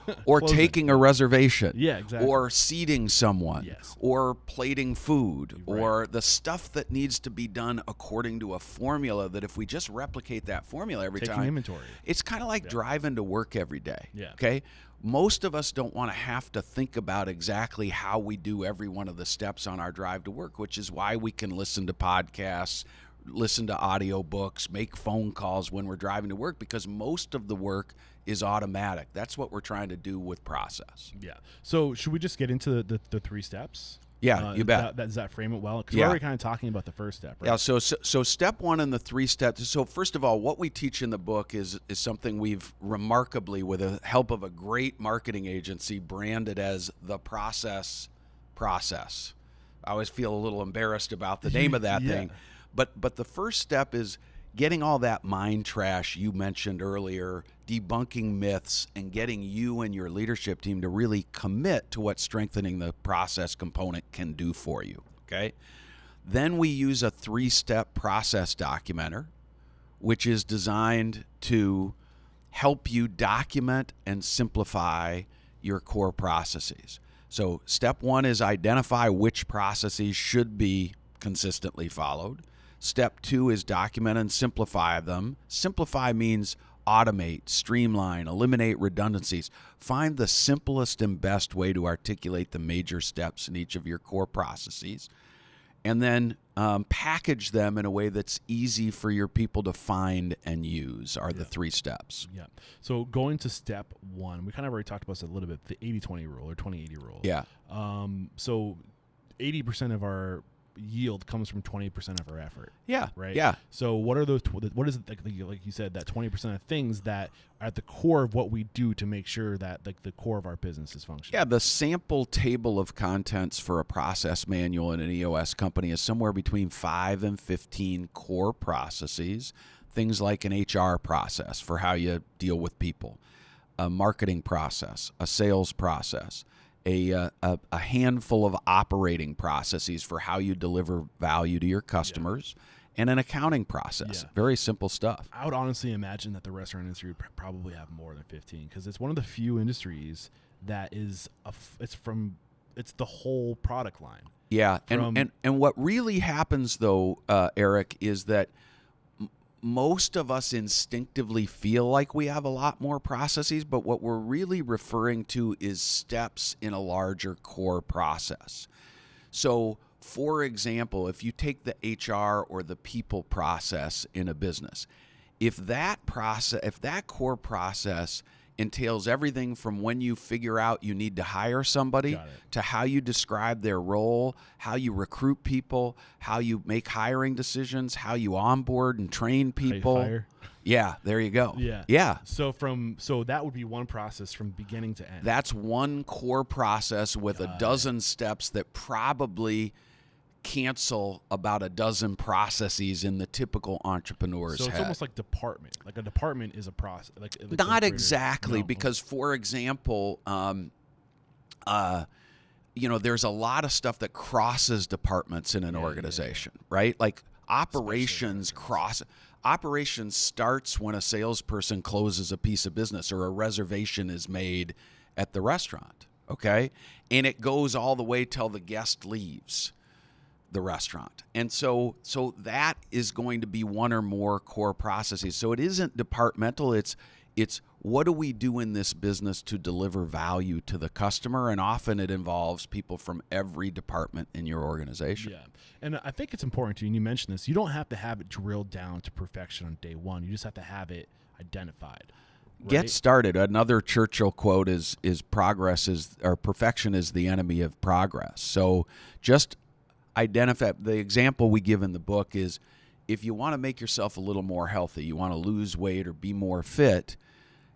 taking a reservation. Yeah, exactly. Or seating someone. Yes. Or plating food. Right. Or the stuff that needs to be done according to a formula that if we just replicate that formula every Taking time. inventory. It's kind of like driving to work every day. Yeah. Okay? Most of us don't want to have to think about exactly how we do every one of the steps on our drive to work, which is why we can listen to podcasts, listen to audiobooks, make phone calls when we're driving to work, because most of the work is automatic. That's what we're trying to do with process. Yeah. So should we just get into the 3 steps? Yeah, you bet. Does that frame it well? Because we're already kind of talking about the first step, right? Yeah, so step 1 in the 3 steps. So first of all, what we teach in the book is something we've remarkably, with the help of a great marketing agency, branded as the process. I always feel a little embarrassed about the name of that thing. But the first step is getting all that mind trash you mentioned earlier, debunking myths, and getting you and your leadership team to really commit to what strengthening the process component can do for you, okay? Then we use a 3-step process documenter, which is designed to help you document and simplify your core processes. So step 1 is identify which processes should be consistently followed. Step 2 is document and simplify them. Simplify means automate, streamline, eliminate redundancies. Find the simplest and best way to articulate the major steps in each of your core processes. And then package them in a way that's easy for your people to find and use are the 3 steps. Yeah. So going to step 1, we kind of already talked about this a little bit, the 80-20 rule or 20-80 rule. Yeah. So 80% of our yield comes from 20% of our effort. Yeah. Right. Yeah. So what are those? What is it like you said, that 20% of things that are at the core of what we do to make sure that like the core of our business is functioning? Yeah, the sample table of contents for a process manual in an EOS company is somewhere between 5 and 15 core processes. Things like an HR process for how you deal with people, a marketing process, a sales process, a handful of operating processes for how you deliver value to your customers, and an accounting process. Yeah. Very simple stuff. I would honestly imagine that the restaurant industry would probably have more than 15, because it's one of the few industries that is it's the whole product line. Yeah, and what really happens though, Eric, is that most of us instinctively feel like we have a lot more processes, but what we're really referring to is steps in a larger core process. So, for example, if you take the HR or the people process in a business, if that core process entails everything from when you figure out you need to hire somebody to how you describe their role, how you recruit people, how you make hiring decisions, how you onboard and train people. How you fire. Yeah, there you go. Yeah. So that would be one process from beginning to end. That's one core process with a dozen steps that probably cancel about a dozen processes in the typical entrepreneur's So it's head. almost like department. Like a department is a process. Like Not exactly, because for example, there's a lot of stuff that crosses departments in an organization, right? Like operations starts when a salesperson closes a piece of business or a reservation is made at the restaurant, okay? And it goes all the way till the guest leaves the restaurant. And so that is going to be one or more core processes. So it isn't departmental, it's what do we do in this business to deliver value to the customer? And often it involves people from every department in your organization. Yeah. And I think it's important to you, and you mentioned this, you don't have to have it drilled down to perfection on day one. You just have to have it identified. Right? Get started. Another Churchill quote is perfection is the enemy of progress. So just identify. The example we give in the book is if you want to make yourself a little more healthy, you want to lose weight or be more fit,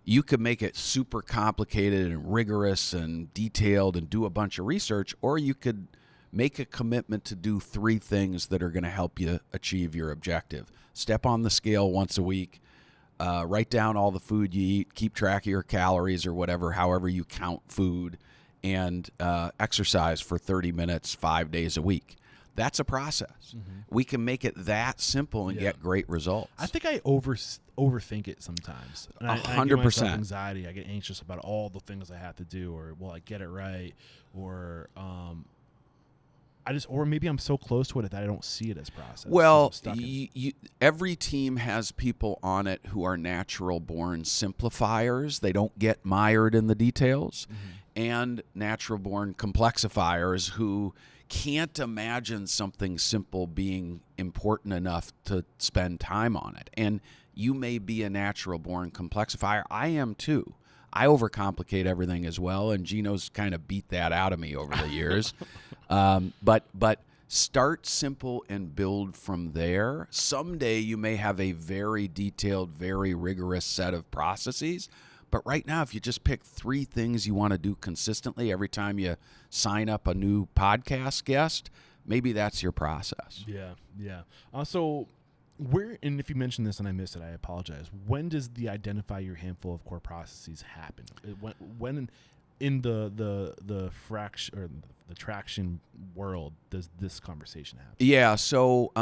you could make it super complicated and rigorous and detailed and do a bunch of research, or you could make a commitment to do 3 things that are going to help you achieve your objective. Step on the scale once a week, write down all the food you eat, keep track of your calories or whatever, however you count food, and exercise for 30 minutes, 5 days a week. That's a process. Mm-hmm. We can make it that simple and get great results. I think I overthink it sometimes. 100%. Anxiety. I get anxious about all the things I have to do, or will I get it right, or or maybe I'm so close to it that I don't see it as process. Well, every team has people on it who are natural born simplifiers. They don't get mired in the details, and natural born complexifiers who can't imagine something simple being important enough to spend time on it. And you may be a natural born complexifier. I am too. I overcomplicate everything as well, and Gino's kind of beat that out of me over the years. But start simple and build from there. Someday you may have a very detailed, very rigorous set of processes. But right now, if you just pick 3 things you want to do consistently every time you sign up a new podcast guest, maybe that's your process. Yeah. So and if you mentioned this and I missed it, I apologize. When does the identify your handful of core processes happen? When in the fraction or the traction world does this conversation happen? Yeah. So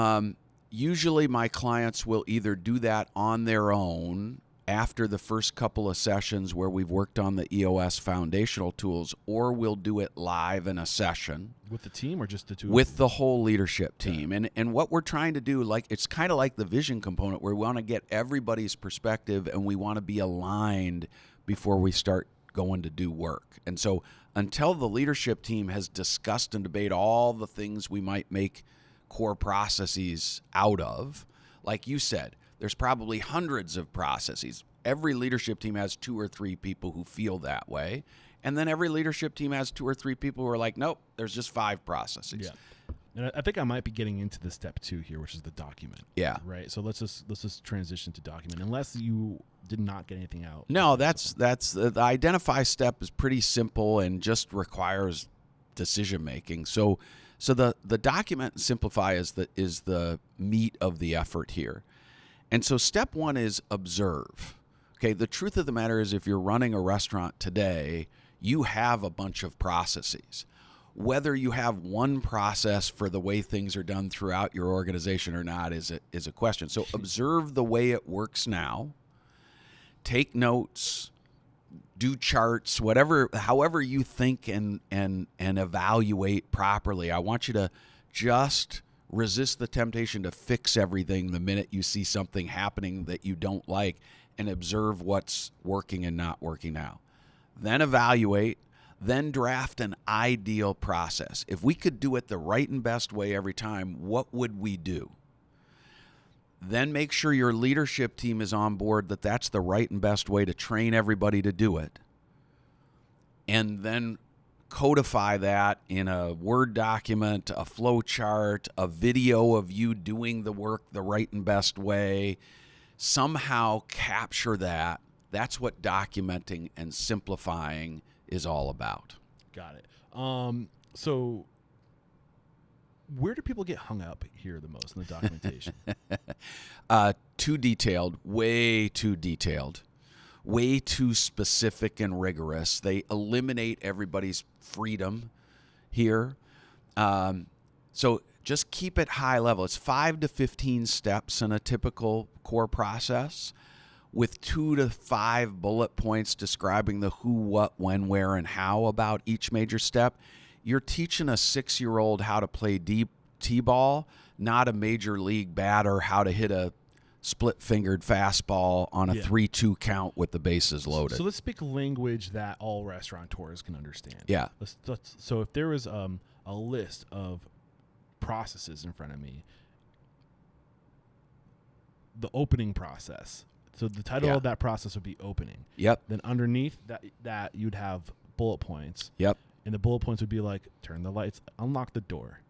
usually my clients will either do that on their own after the first couple of sessions where we've worked on the EOS foundational tools, or we'll do it live in a session. With the team or just the two? With the whole leadership team. Yeah. And what we're trying to do, it's kind of like the vision component where we want to get everybody's perspective and we want to be aligned before we start going to do work. And so until the leadership team has discussed and debated all the things we might make core processes out of, like you said, there's probably hundreds of processes. Every leadership team has 2 or 3 people who feel that way. And then every leadership team has 2 or 3 people who are like, nope, there's just 5 processes. Yeah. And I think I might be getting into the step 2 here, which is the document. Yeah. Right. So let's just transition to document, unless you did not get anything out. No, that's the identify step is pretty simple and just requires decision making. So the document and simplify is the meat of the effort here. And so step 1 is observe. Okay, the truth of the matter is, if you're running a restaurant today, you have a bunch of processes. Whether you have one process for the way things are done throughout your organization or not is a question. So observe the way it works now. Take notes, do charts, however you think and evaluate properly. I want you to just resist the temptation to fix everything the minute you see something happening that you don't like, and observe what's working and not working now. Then evaluate. Then draft an ideal process. If we could do it the right and best way every time, what would we do? Then make sure your leadership team is on board that that's the right and best way to train everybody to do it. And then codify that in a Word document, a flow chart, a video of you doing the work the right and best way. Somehow capture that. That's what documenting and simplifying is all about. Got it. So where do people get hung up here the most in the documentation? Too detailed, way too specific and rigorous. They eliminate everybody's freedom here. So just keep it high level. It's 5 to 15 steps in a typical core process, with 2 to 5 bullet points describing the who, what, when, where, and how about each major step. You're teaching a 6-year-old how to play deep T-ball, not a major league batter how to hit a split-fingered fastball on a 3-2 count with the bases loaded. So let's speak language that all restaurateurs can understand. Yeah. So if there was a list of processes in front of me, the opening process. So the title of that process would be opening. Yep. Then underneath that you'd have bullet points. Yep. And the bullet points would be like, turn the lights, unlock the door.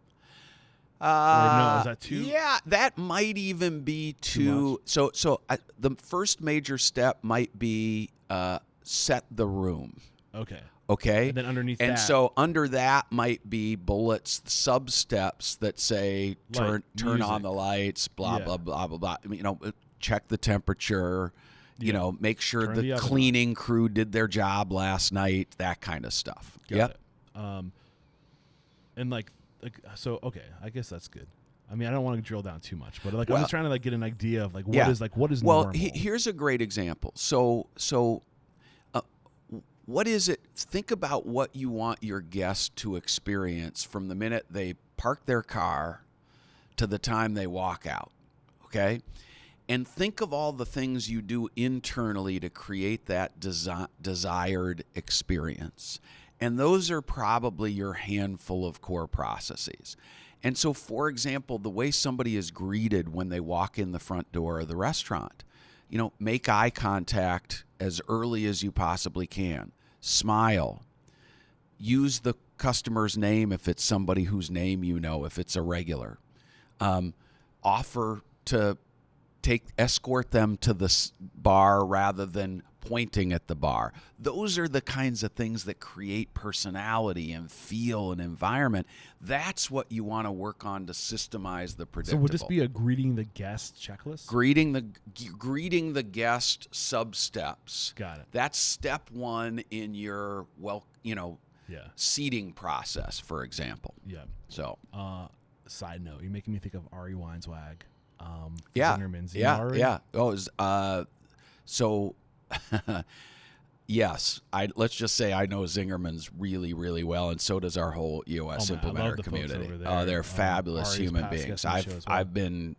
Or no, is that too? Yeah, that might even be too. So the first major step might be set the room. Okay. And then underneath and that. so under that might be bullets, sub steps that say turn on the lights, blah blah blah blah blah. I mean, check the temperature. Make sure Turn the cleaning crew did their job last night. That kind of stuff. Got it. And okay, I guess that's good. I mean, I don't want to drill down too much, but I'm just trying to get an idea of what is normal. Here's a great example. So what is it? Think about what you want your guests to experience from the minute they park their car to the time they walk out. Okay? And think of all the things you do internally to create that desired experience. And those are probably your handful of core processes. And so, for example, the way somebody is greeted when they walk in the front door of the restaurant, make eye contact as early as you possibly can. Smile. Use the customer's name if it's somebody whose name if it's a regular. Offer to escort them to the bar rather than pointing at the bar. Those are the kinds of things that create personality and feel and environment. That's what you want to work on to systemize the predictable. So would this be a greeting the guest checklist? Greeting the guest sub-steps. Got it. That's step 1 in your seating process, for example. Yeah. So side note, you're making me think of Ari Weinswag. Zingerman's. Ari? Yeah. So yes, let's just say I know Zingerman's really, really well, and so does our whole EOS Implementer community. They're fabulous human beings. I've been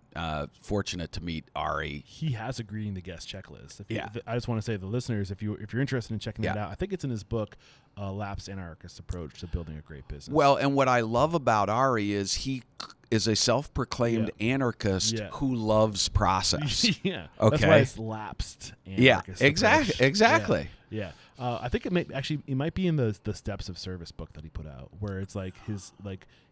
fortunate to meet Ari. He has a greeting the guest checklist. I just want to say to the listeners, if you're interested in checking that out, I think it's in his book, Lapsed Anarchist Approach to Building a Great Business. Well, and what I love about Ari is he is a self-proclaimed anarchist who loves process. Yeah. Okay. That's why it's lapsed anarchist. Exactly. Yeah. I think it might be in the Steps of Service book that he put out, where it's like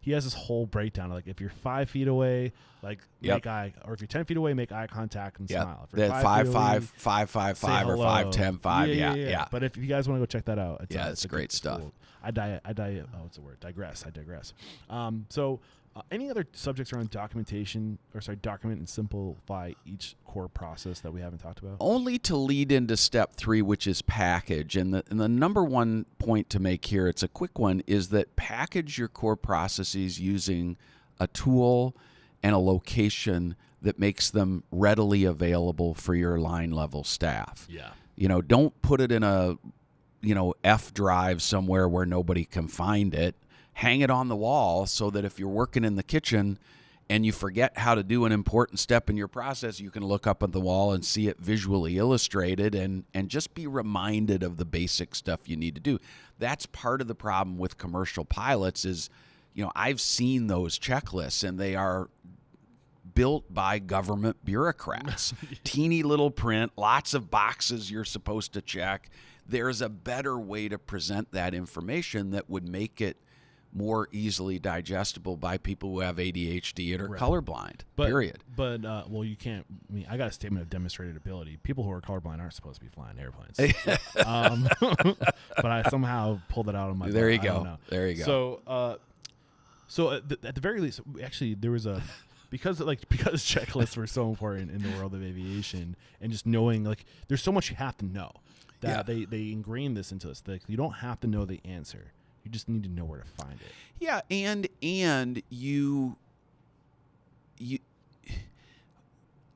he has this whole breakdown of like if you're 5 feet away, like make eye, or if you're 10 feet away, make eye contact and smile. If you're 5 5 or 5 10 5. Yeah. But if you guys want to go check that out, it's great stuff. Cool. I digress. So any other subjects around document and simplify each core process that we haven't talked about? Only to lead into step 3, which is package. And the number one point to make here, it's a quick one, is that package your core processes using a tool and a location that makes them readily available for your line level staff. Yeah. Don't put it in a F drive somewhere where nobody can find it. Hang it on the wall so that if you're working in the kitchen and you forget how to do an important step in your process, you can look up at the wall and see it visually illustrated and just be reminded of the basic stuff you need to do. That's part of the problem with commercial pilots is, I've seen those checklists and they are built by government bureaucrats. Teeny little print, lots of boxes you're supposed to check. There's a better way to present that information that would make it more easily digestible by people who have ADHD and are colorblind, period. But, you can't. I got a statement of demonstrated ability. People who are colorblind aren't supposed to be flying airplanes. But I somehow pulled it out of my There you I go. don't know. There you go. So at the very least, actually, there was a... Because checklists were so important in the world of aviation, and just knowing, like, there's so much you have to know that they ingrained this into us. Like, you don't have to know the answer. You just need to know where to find it. Yeah, and you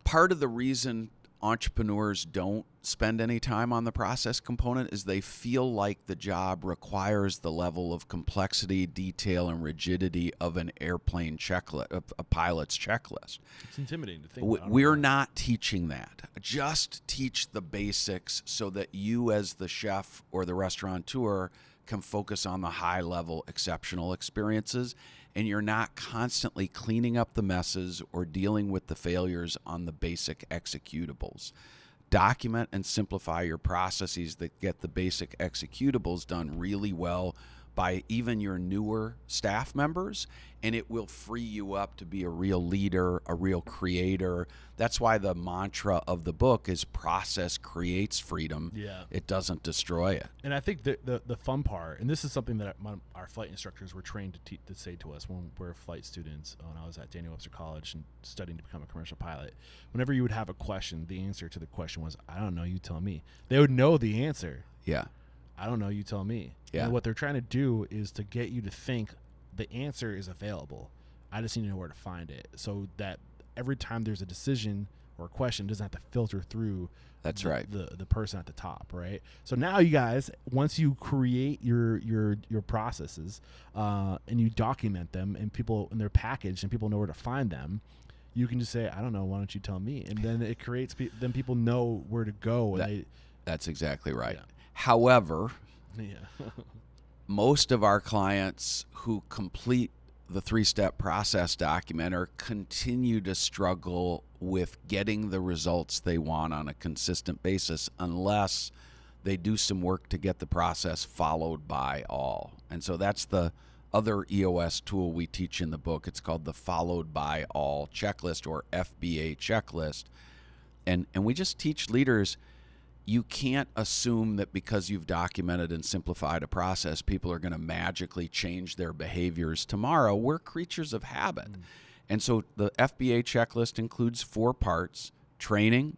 part of the reason entrepreneurs don't spend any time on the process component is they feel like the job requires the level of complexity, detail, and rigidity of an airplane checklist, of a pilot's checklist. It's intimidating to think about. We're not teaching that. Just teach the basics so that you as the chef or the restaurateur can focus on the high-level exceptional experiences, and you're not constantly cleaning up the messes or dealing with the failures on the basic executables. Document and simplify your processes that get the basic executables done really well by even your newer staff members, and it will free you up to be a real leader, a real creator. That's why the mantra of the book is process creates freedom. Yeah. It doesn't destroy it. And I think the fun part, and this is something that our flight instructors were trained to say to us when we're flight students, when I was at Daniel Webster College and studying to become a commercial pilot. Whenever you would have a question, the answer to the question was, I don't know, you tell me. They would know the answer. Yeah. I don't know, you tell me. Yeah. And what they're trying to do is to get you to think the answer is available. I just need to know where to find it, so that every time there's a decision or a question, it doesn't have to filter through the person at the top, right? So now you guys, once you create your processes and you document them and they're packaged and people know where to find them, you can just say, I don't know, why don't you tell me? And then it creates, then people know where to go. And that's exactly right. Yeah. However, most of our clients who complete the 3-step process documenter continue to struggle with getting the results they want on a consistent basis unless they do some work to get the process followed by all. And so that's the other EOS tool we teach in the book. It's called the Followed by All checklist, or FBA checklist. And we just teach leaders, you can't assume that because you've documented and simplified a process, people are going to magically change their behaviors tomorrow. We're creatures of habit. And so the FBA checklist includes 4 parts: training,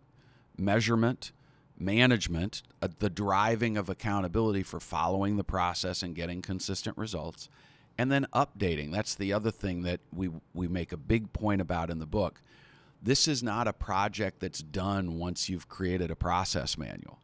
measurement, management, the driving of accountability for following the process and getting consistent results, and then updating. That's the other thing that we make a big point about in the book. This is not a project that's done once you've created a process manual.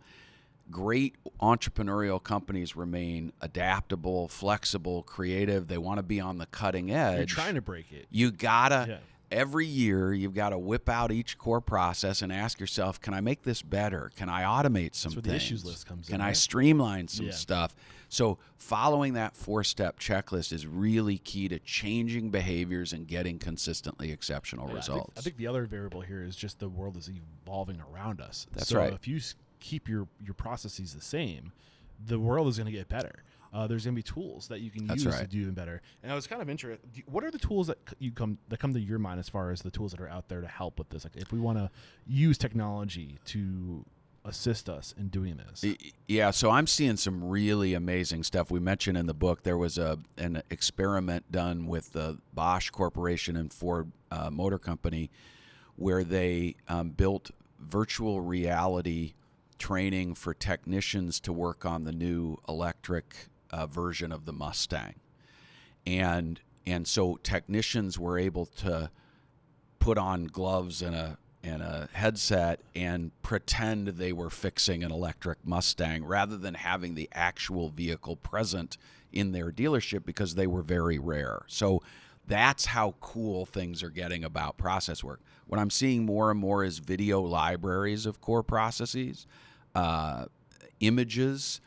Great entrepreneurial companies remain adaptable, flexible, creative. They want to be on the cutting edge. You're trying to break it. You gotta, every year, you've got to whip out each core process and ask yourself, can I make this better? Can I automate some things? That's where the issues list comes in. Can I streamline some stuff? So following that 4-step checklist is really key to changing behaviors and getting consistently exceptional results. I think the other variable here is just the world is evolving around us. That's so right. If you keep your processes the same, the world is going to get better. There's going to be tools that you can That's use right. to do even better. And I was kind of interested. What are the tools that come to your mind as far as the tools that are out there to help with this? Like, if we want to use technology to assist us in doing this. Yeah, so I'm seeing some really amazing stuff. We mentioned in the book there was an experiment done with the Bosch Corporation and Ford Motor Company where they built virtual reality training for technicians to work on the new electric version of the Mustang. And so technicians were able to put on gloves and a headset and pretend they were fixing an electric Mustang rather than having the actual vehicle present in their dealership because they were very rare. So that's how cool things are getting about process work. What I'm seeing more and more is video libraries of core processes, images,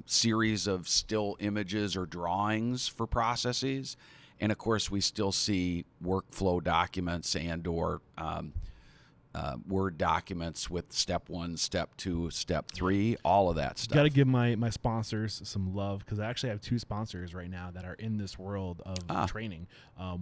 series of still images or drawings for processes. And of course, we still see workflow documents and or Word documents with step 1, step 2, step 3, all of that stuff. Got to give my sponsors some love because I actually have 2 sponsors right now that are in this world of training.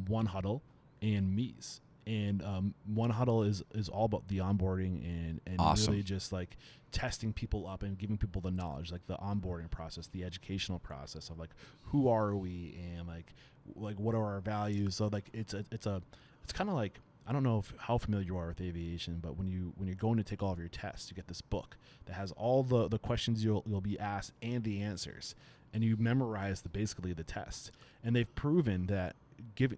One Huddle and Mies. And One Huddle is all about the onboarding and awesome. Really just like testing people up and giving people the knowledge, like the onboarding process, the educational process of like who are we and like what are our values. So like it's kind of like, I don't know how familiar you are with aviation, but when you're going to take all of your tests, you get this book that has all the questions you'll be asked and the answers, and you memorize basically the test. And they've proven that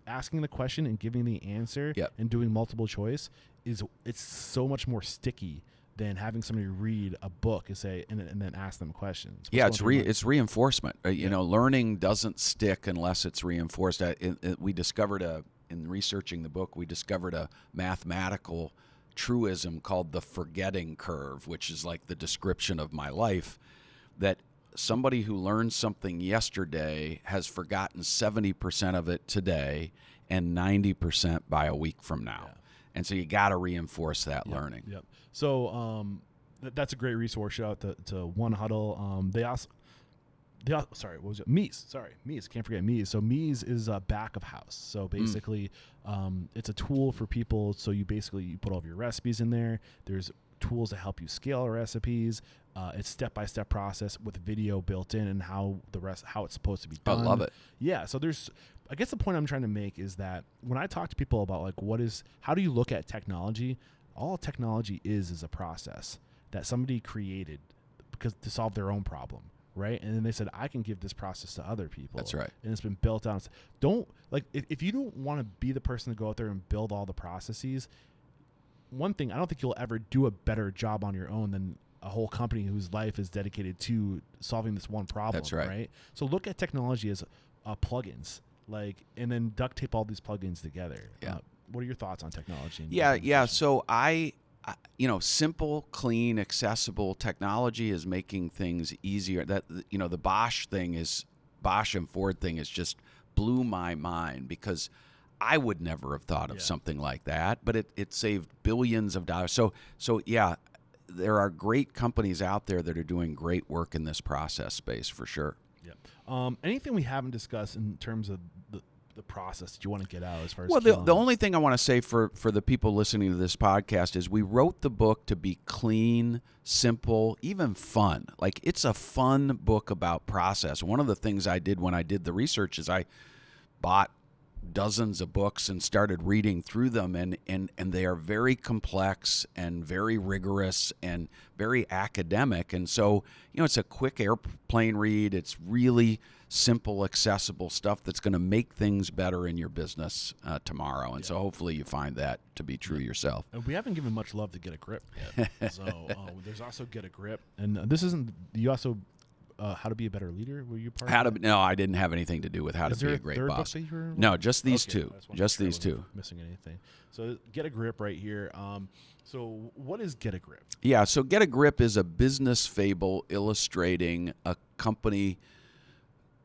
asking the question and giving the answer and doing multiple choice it's so much more sticky than having somebody read a book and say and then ask them questions. Yeah, it's reinforcement. You know, learning doesn't stick unless it's reinforced. We discovered in researching the book, we discovered a mathematical truism called the forgetting curve, which is like the description of my life, that somebody who learned something yesterday has forgotten 70% of it today and 90% by a week from now. Yeah. And so you got to reinforce that learning. Yep. So that's a great resource. Shout out to One Huddle. Sorry, what was it? Mies. Sorry, Mies. Can't forget Mies. So Mies is a back of house. So basically, it's a tool for people. So you put all of your recipes in there. There's tools to help you scale recipes. It's step-by-step process with video built in and how it's supposed to be done. I love it. Yeah. So I guess the point I'm trying to make is that when I talk to people about like how do you look at technology? All technology is a process that somebody created to solve their own problem. Right. And then they said, I can give this process to other people. That's right. And it's been built on. If you don't want to be the person to go out there and build all the processes, one thing, I don't think you'll ever do a better job on your own than a whole company whose life is dedicated to solving this one problem. That's right. So look at technology as plugins, and then duct tape all these plugins together. Yeah. What are your thoughts on technology? Yeah. So simple, clean, accessible technology is making things easier. That the Bosch and Ford thing is just blew my mind because I would never have thought of something like that, but it saved billions of dollars. So yeah, there are great companies out there that are doing great work in this process space for sure. Yeah. Anything we haven't discussed in terms of the process that you want to get out as far as the only thing I want to say for the people listening to this podcast is we wrote the book to be clean, simple, even fun. Like, it's a fun book about process. One of the things I did when I did the research is I bought dozens of books and started reading through them, and they are very complex and very rigorous and very academic. And so, it's a quick airplane read. It's really simple, accessible stuff that's going to make things better in your business tomorrow. And so hopefully you find that to be true yourself. And we haven't given much love to Get a Grip yet. So there's also Get a Grip. And this isn't, you also, How to Be a Better Leader, were you part of that? No, I didn't have anything to do with How to Be a Great Boss. No, just these two. Just these two. Missing anything. So Get a Grip right here. So what is Get a Grip? Yeah, so Get a Grip is a business fable illustrating a company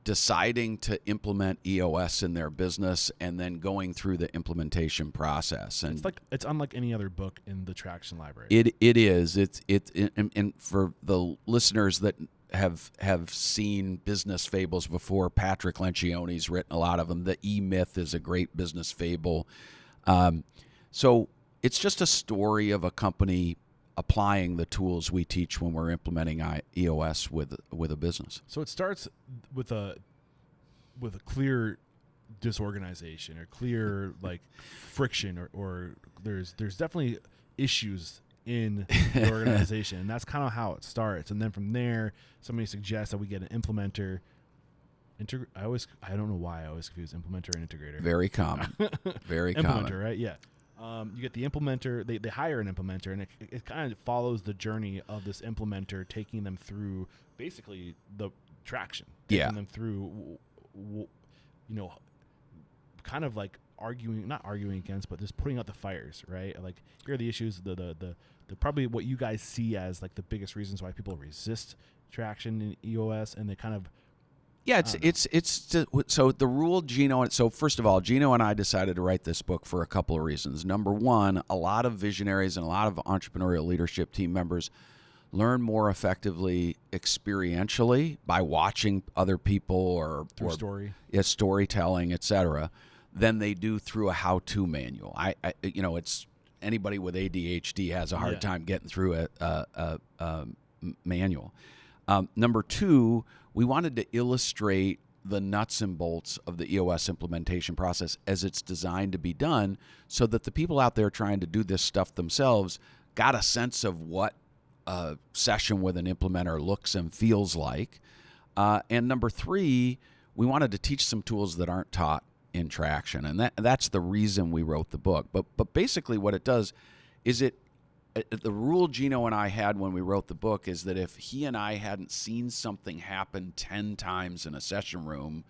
deciding to implement EOS in their business and then going through the implementation process. And it's unlike any other book in the Traction library. It is. And for the listeners that have seen business fables before. Patrick Lencioni's written a lot of them. The E-Myth is a great business fable. So it's just a story of a company applying the tools we teach when we're implementing EOS with a business. So it starts with a clear disorganization or clear like friction or there's definitely issues in the organization, and that's kind of how it starts. And then from there, somebody suggests that we get an implementer. I don't know why I always confuse implementer and integrator. Very common. Very common. Implementer, right? Yeah. You get the implementer. They hire an implementer, and it kind of follows the journey of this implementer, taking them through basically the traction. Taking them through, kind of like not arguing against, but just putting out the fires, right? Like, here are the issues, the probably what you guys see as like the biggest reasons why people resist traction in EOS, and they kind of so the rule, Gino. So first of all, Gino and I decided to write this book for a couple of reasons. Number one, a lot of visionaries and a lot of entrepreneurial leadership team members learn more effectively experientially by watching other people or storytelling, etc., than they do through a how-to manual. It's anybody with ADHD has a hard time getting through a manual. Number two, we wanted to illustrate the nuts and bolts of the EOS implementation process as it's designed to be done, so that the people out there trying to do this stuff themselves got a sense of what a session with an implementer looks and feels like. And number three, we wanted to teach some tools that aren't taught in traction, and that's the reason we wrote the book. But basically what it does is the rule Gino and I had when we wrote the book is that if he and I hadn't seen something happen 10 times in a session room,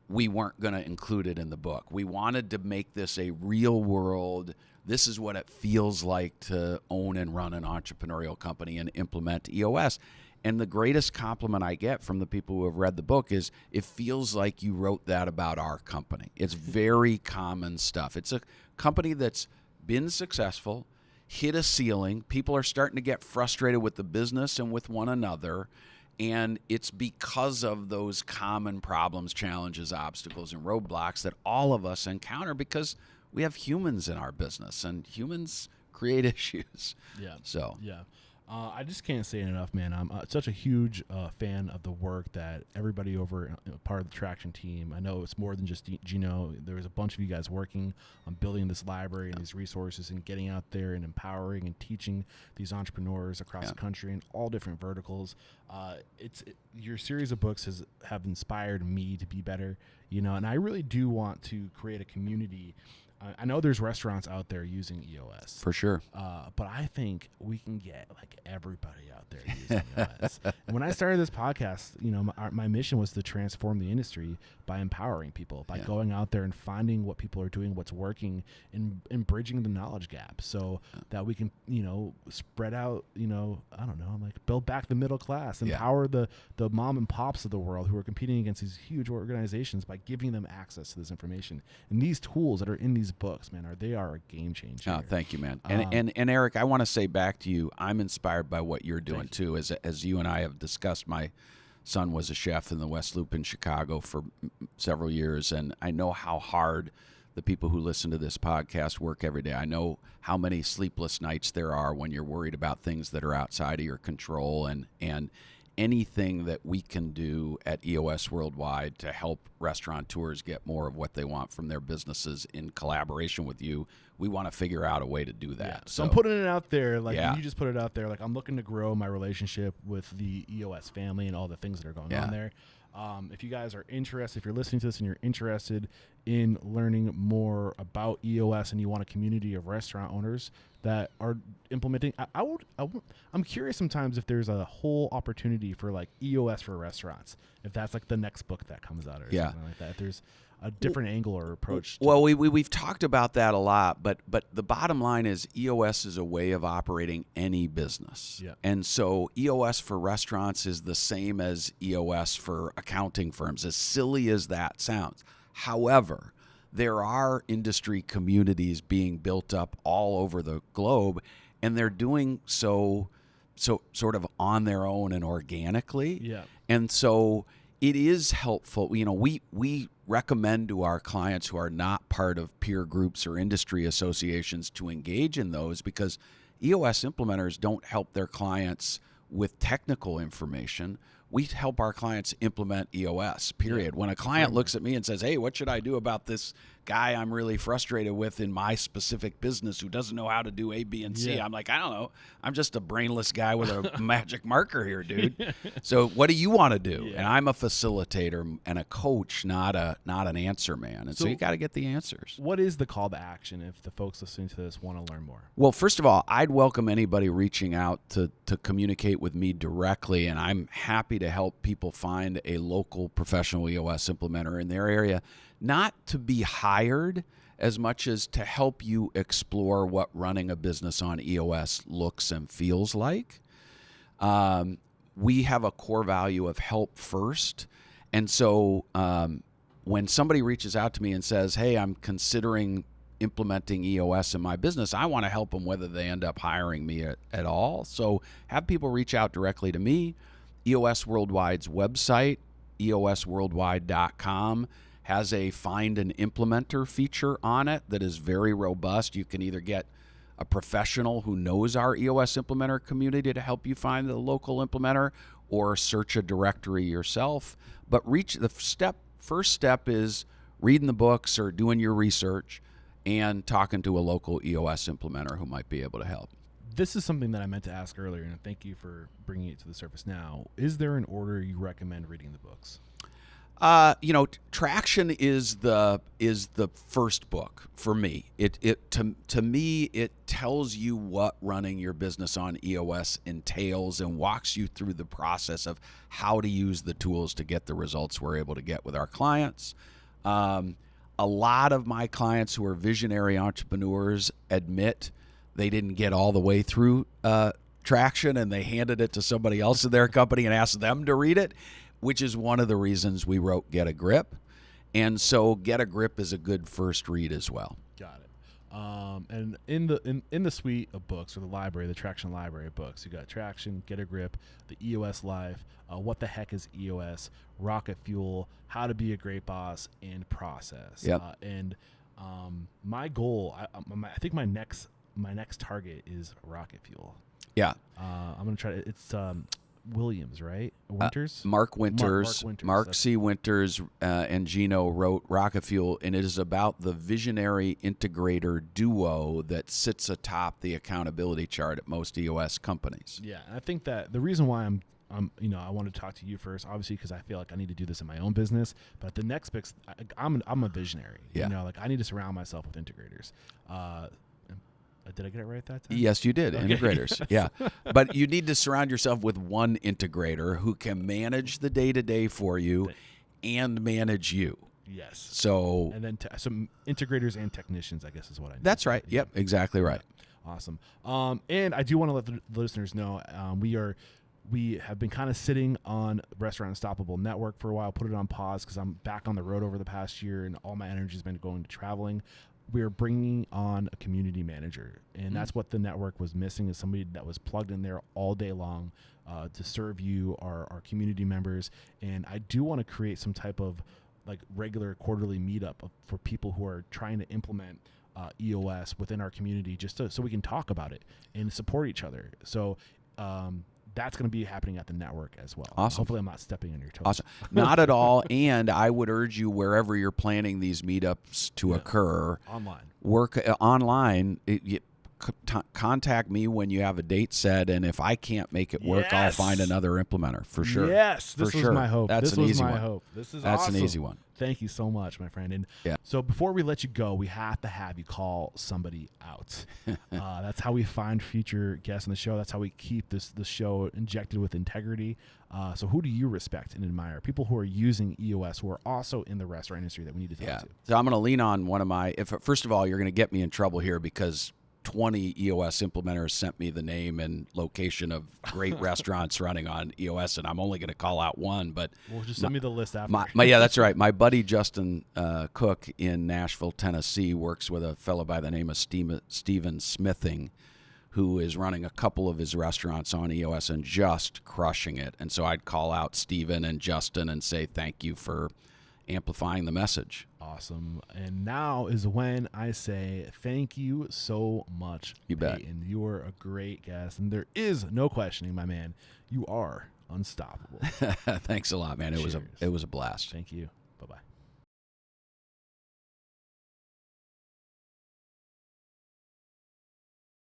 we weren't going to include it in the book. We wanted to make this a real world, this is what it feels like to own and run an entrepreneurial company and implement EOS. And the greatest compliment I get from the people who have read the book is, it feels like you wrote that about our company. It's very common stuff. It's a company that's been successful, hit a ceiling. People are starting to get frustrated with the business and with one another. And it's because of those common problems, challenges, obstacles, and roadblocks that all of us encounter, because we have humans in our business, and humans create issues. Yeah. So. Yeah. I just can't say it enough, man. I'm such a huge fan of the work that everybody over part of the Traction team. I know it's more than just Gino. There's a bunch of you guys working on building this library and these resources and getting out there and empowering and teaching these entrepreneurs across the country in all different verticals. Your series of books have inspired me to be better, and I really do want to create a community. I know there's restaurants out there using EOS. For sure. But I think we can get like everybody out there using EOS. And when I started this podcast, my mission was to transform the industry by empowering people, by going out there and finding what people are doing, what's working, and bridging the knowledge gap, so that we can, spread out, build back the middle class, empower the mom and pops of the world who are competing against these huge organizations by giving them access to this information. And these tools that are in these books, man, they are a game changer. Oh, thank you, man. And Eric, I want to say back to you, I'm inspired by what you're doing too. As you and I have discussed, my son was a chef in the West Loop in Chicago for several years, and I know how hard the people who listen to this podcast work every day. I know how many sleepless nights there are when you're worried about things that are outside of your control, and anything that we can do at EOS Worldwide to help restaurateurs get more of what they want from their businesses in collaboration with you, we want to figure out a way to do that. Yeah. So I'm putting it out there, you just put it out there. Like, I'm looking to grow my relationship with the EOS family and all the things that are going on there. If you guys are interested, if you're listening to this and you're interested in learning more about EOS and you want a community of restaurant owners that are implementing, I'm curious sometimes if there's a whole opportunity for like EOS for restaurants, if that's like the next book that comes out or something like that. If there's a different angle or approach. Well, we've talked about that a lot, but the bottom line is EOS is a way of operating any business. Yeah. And so EOS for restaurants is the same as EOS for accounting firms, as silly as that sounds. However, there are industry communities being built up all over the globe, and they're doing so so sort of on their own and organically. Yeah. And so it is helpful. You know, we recommend to our clients who are not part of peer groups or industry associations to engage in those, because EOS implementers don't help their clients with technical information. We help our clients implement EOS, period. When a client looks at me and says, hey, what should I do about this guy I'm really frustrated with in my specific business who doesn't know how to do A, B, and C? I'm like, I don't know. I'm just a brainless guy with a magic marker here, dude. So what do you want to do? And I'm a facilitator and a coach, not an answer man. And so you got to get the answers. What is the call to action if the folks listening to this want to learn more? Well, first of all, I'd welcome anybody reaching out to communicate with me directly, and I'm happy to help people find a local professional EOS implementer in their area, not to be hired as much as to help you explore what running a business on EOS looks and feels like. We have a core value of help first. And so when somebody reaches out to me and says, hey, I'm considering implementing EOS in my business, I want to help them whether they end up hiring me at all. So have people reach out directly to me. EOS Worldwide's website, eosworldwide.com, has a find an implementer feature on it that is very robust. You can either get a professional who knows our EOS implementer community to help you find the local implementer, or search a directory yourself. But first step is reading the books or doing your research and talking to a local EOS implementer who might be able to help. This is something that I meant to ask earlier, and thank you for bringing it to the surface now. Is there an order you recommend reading the books? Traction is the first book for me. To me, it tells you what running your business on EOS entails and walks you through the process of how to use the tools to get the results we're able to get with our clients. A lot of my clients who are visionary entrepreneurs admit they didn't get all the way through Traction, and they handed it to somebody else in their company and asked them to read it, which is one of the reasons we wrote Get a Grip. And so Get a Grip is a good first read as well. Got it. And in the suite of books, or the library, the Traction library of books, you got Traction, Get a Grip, the EOS Life, What the Heck is EOS, Rocket Fuel, How to Be a Great Boss, and Proccess. Yep. My goal, I think my next target is Rocket Fuel. Yeah. I'm gonna try to. It's Williams, right? Winters? Mark Winters. Mark C. Winters and Gino wrote Rocket Fuel, and it is about the visionary integrator duo that sits atop the accountability chart at most EOS companies. Yeah, and I think that the reason why I wanted to talk to you first, obviously, because I feel like I need to do this in my own business. But the next big, I'm a visionary. Yeah. I need to surround myself with integrators. Did I get it right that time? Yes, you did. Okay. Integrators. Yeah. But you need to surround yourself with one integrator who can manage the day-to-day for you and manage you. Yes. So, and then some integrators and technicians, I guess, is what I need. That's right. Yeah. Yep, exactly right. Yeah. Awesome. And I do want to let the listeners know we have been kind of sitting on Restaurant Unstoppable Network for a while, put it on pause because I'm back on the road over the past year and all my energy has been going to traveling. We're bringing on a community manager, and that's what the network was missing, is somebody that was plugged in there all day long to serve you, our community members. And I do want to create some type of like regular quarterly meetup for people who are trying to implement EOS within our community, just so we can talk about it and support each other. So that's going to be happening at the network as well. Awesome. Hopefully I'm not stepping on your toes. Awesome. Not at all. And I would urge you, wherever you're planning these meetups to occur, work online. Contact me when you have a date set, and if I can't make it work, I'll find another implementer for sure. Yes, this was my hope. That's this an was easy my one. hope. This is That's awesome. an easy one. Thank you so much, my friend. And so before we let you go, we have to have you call somebody out. That's how we find future guests on the show. That's how we keep the show injected with integrity. So who do you respect and admire? People who are using EOS, who are also in the restaurant industry that we need to talk to. So I'm going to lean on one of my, first of all, you're going to get me in trouble here because 20 EOS implementers sent me the name and location of great restaurants running on EOS, and I'm only going to call out one. But well, just send me the list after. Yeah, that's right. My buddy Justin Cook in Nashville, Tennessee, works with a fellow by the name of Steven Smithing, who is running a couple of his restaurants on EOS and just crushing it. And so I'd call out Steven and Justin and say thank you for amplifying the message. Awesome. And now is when I say thank you so much, You bet. Peyton. You are a great guest, and there is no questioning, my man. You are unstoppable. Thanks a lot, man. It was Cheers. a blast. Thank you. Bye-bye.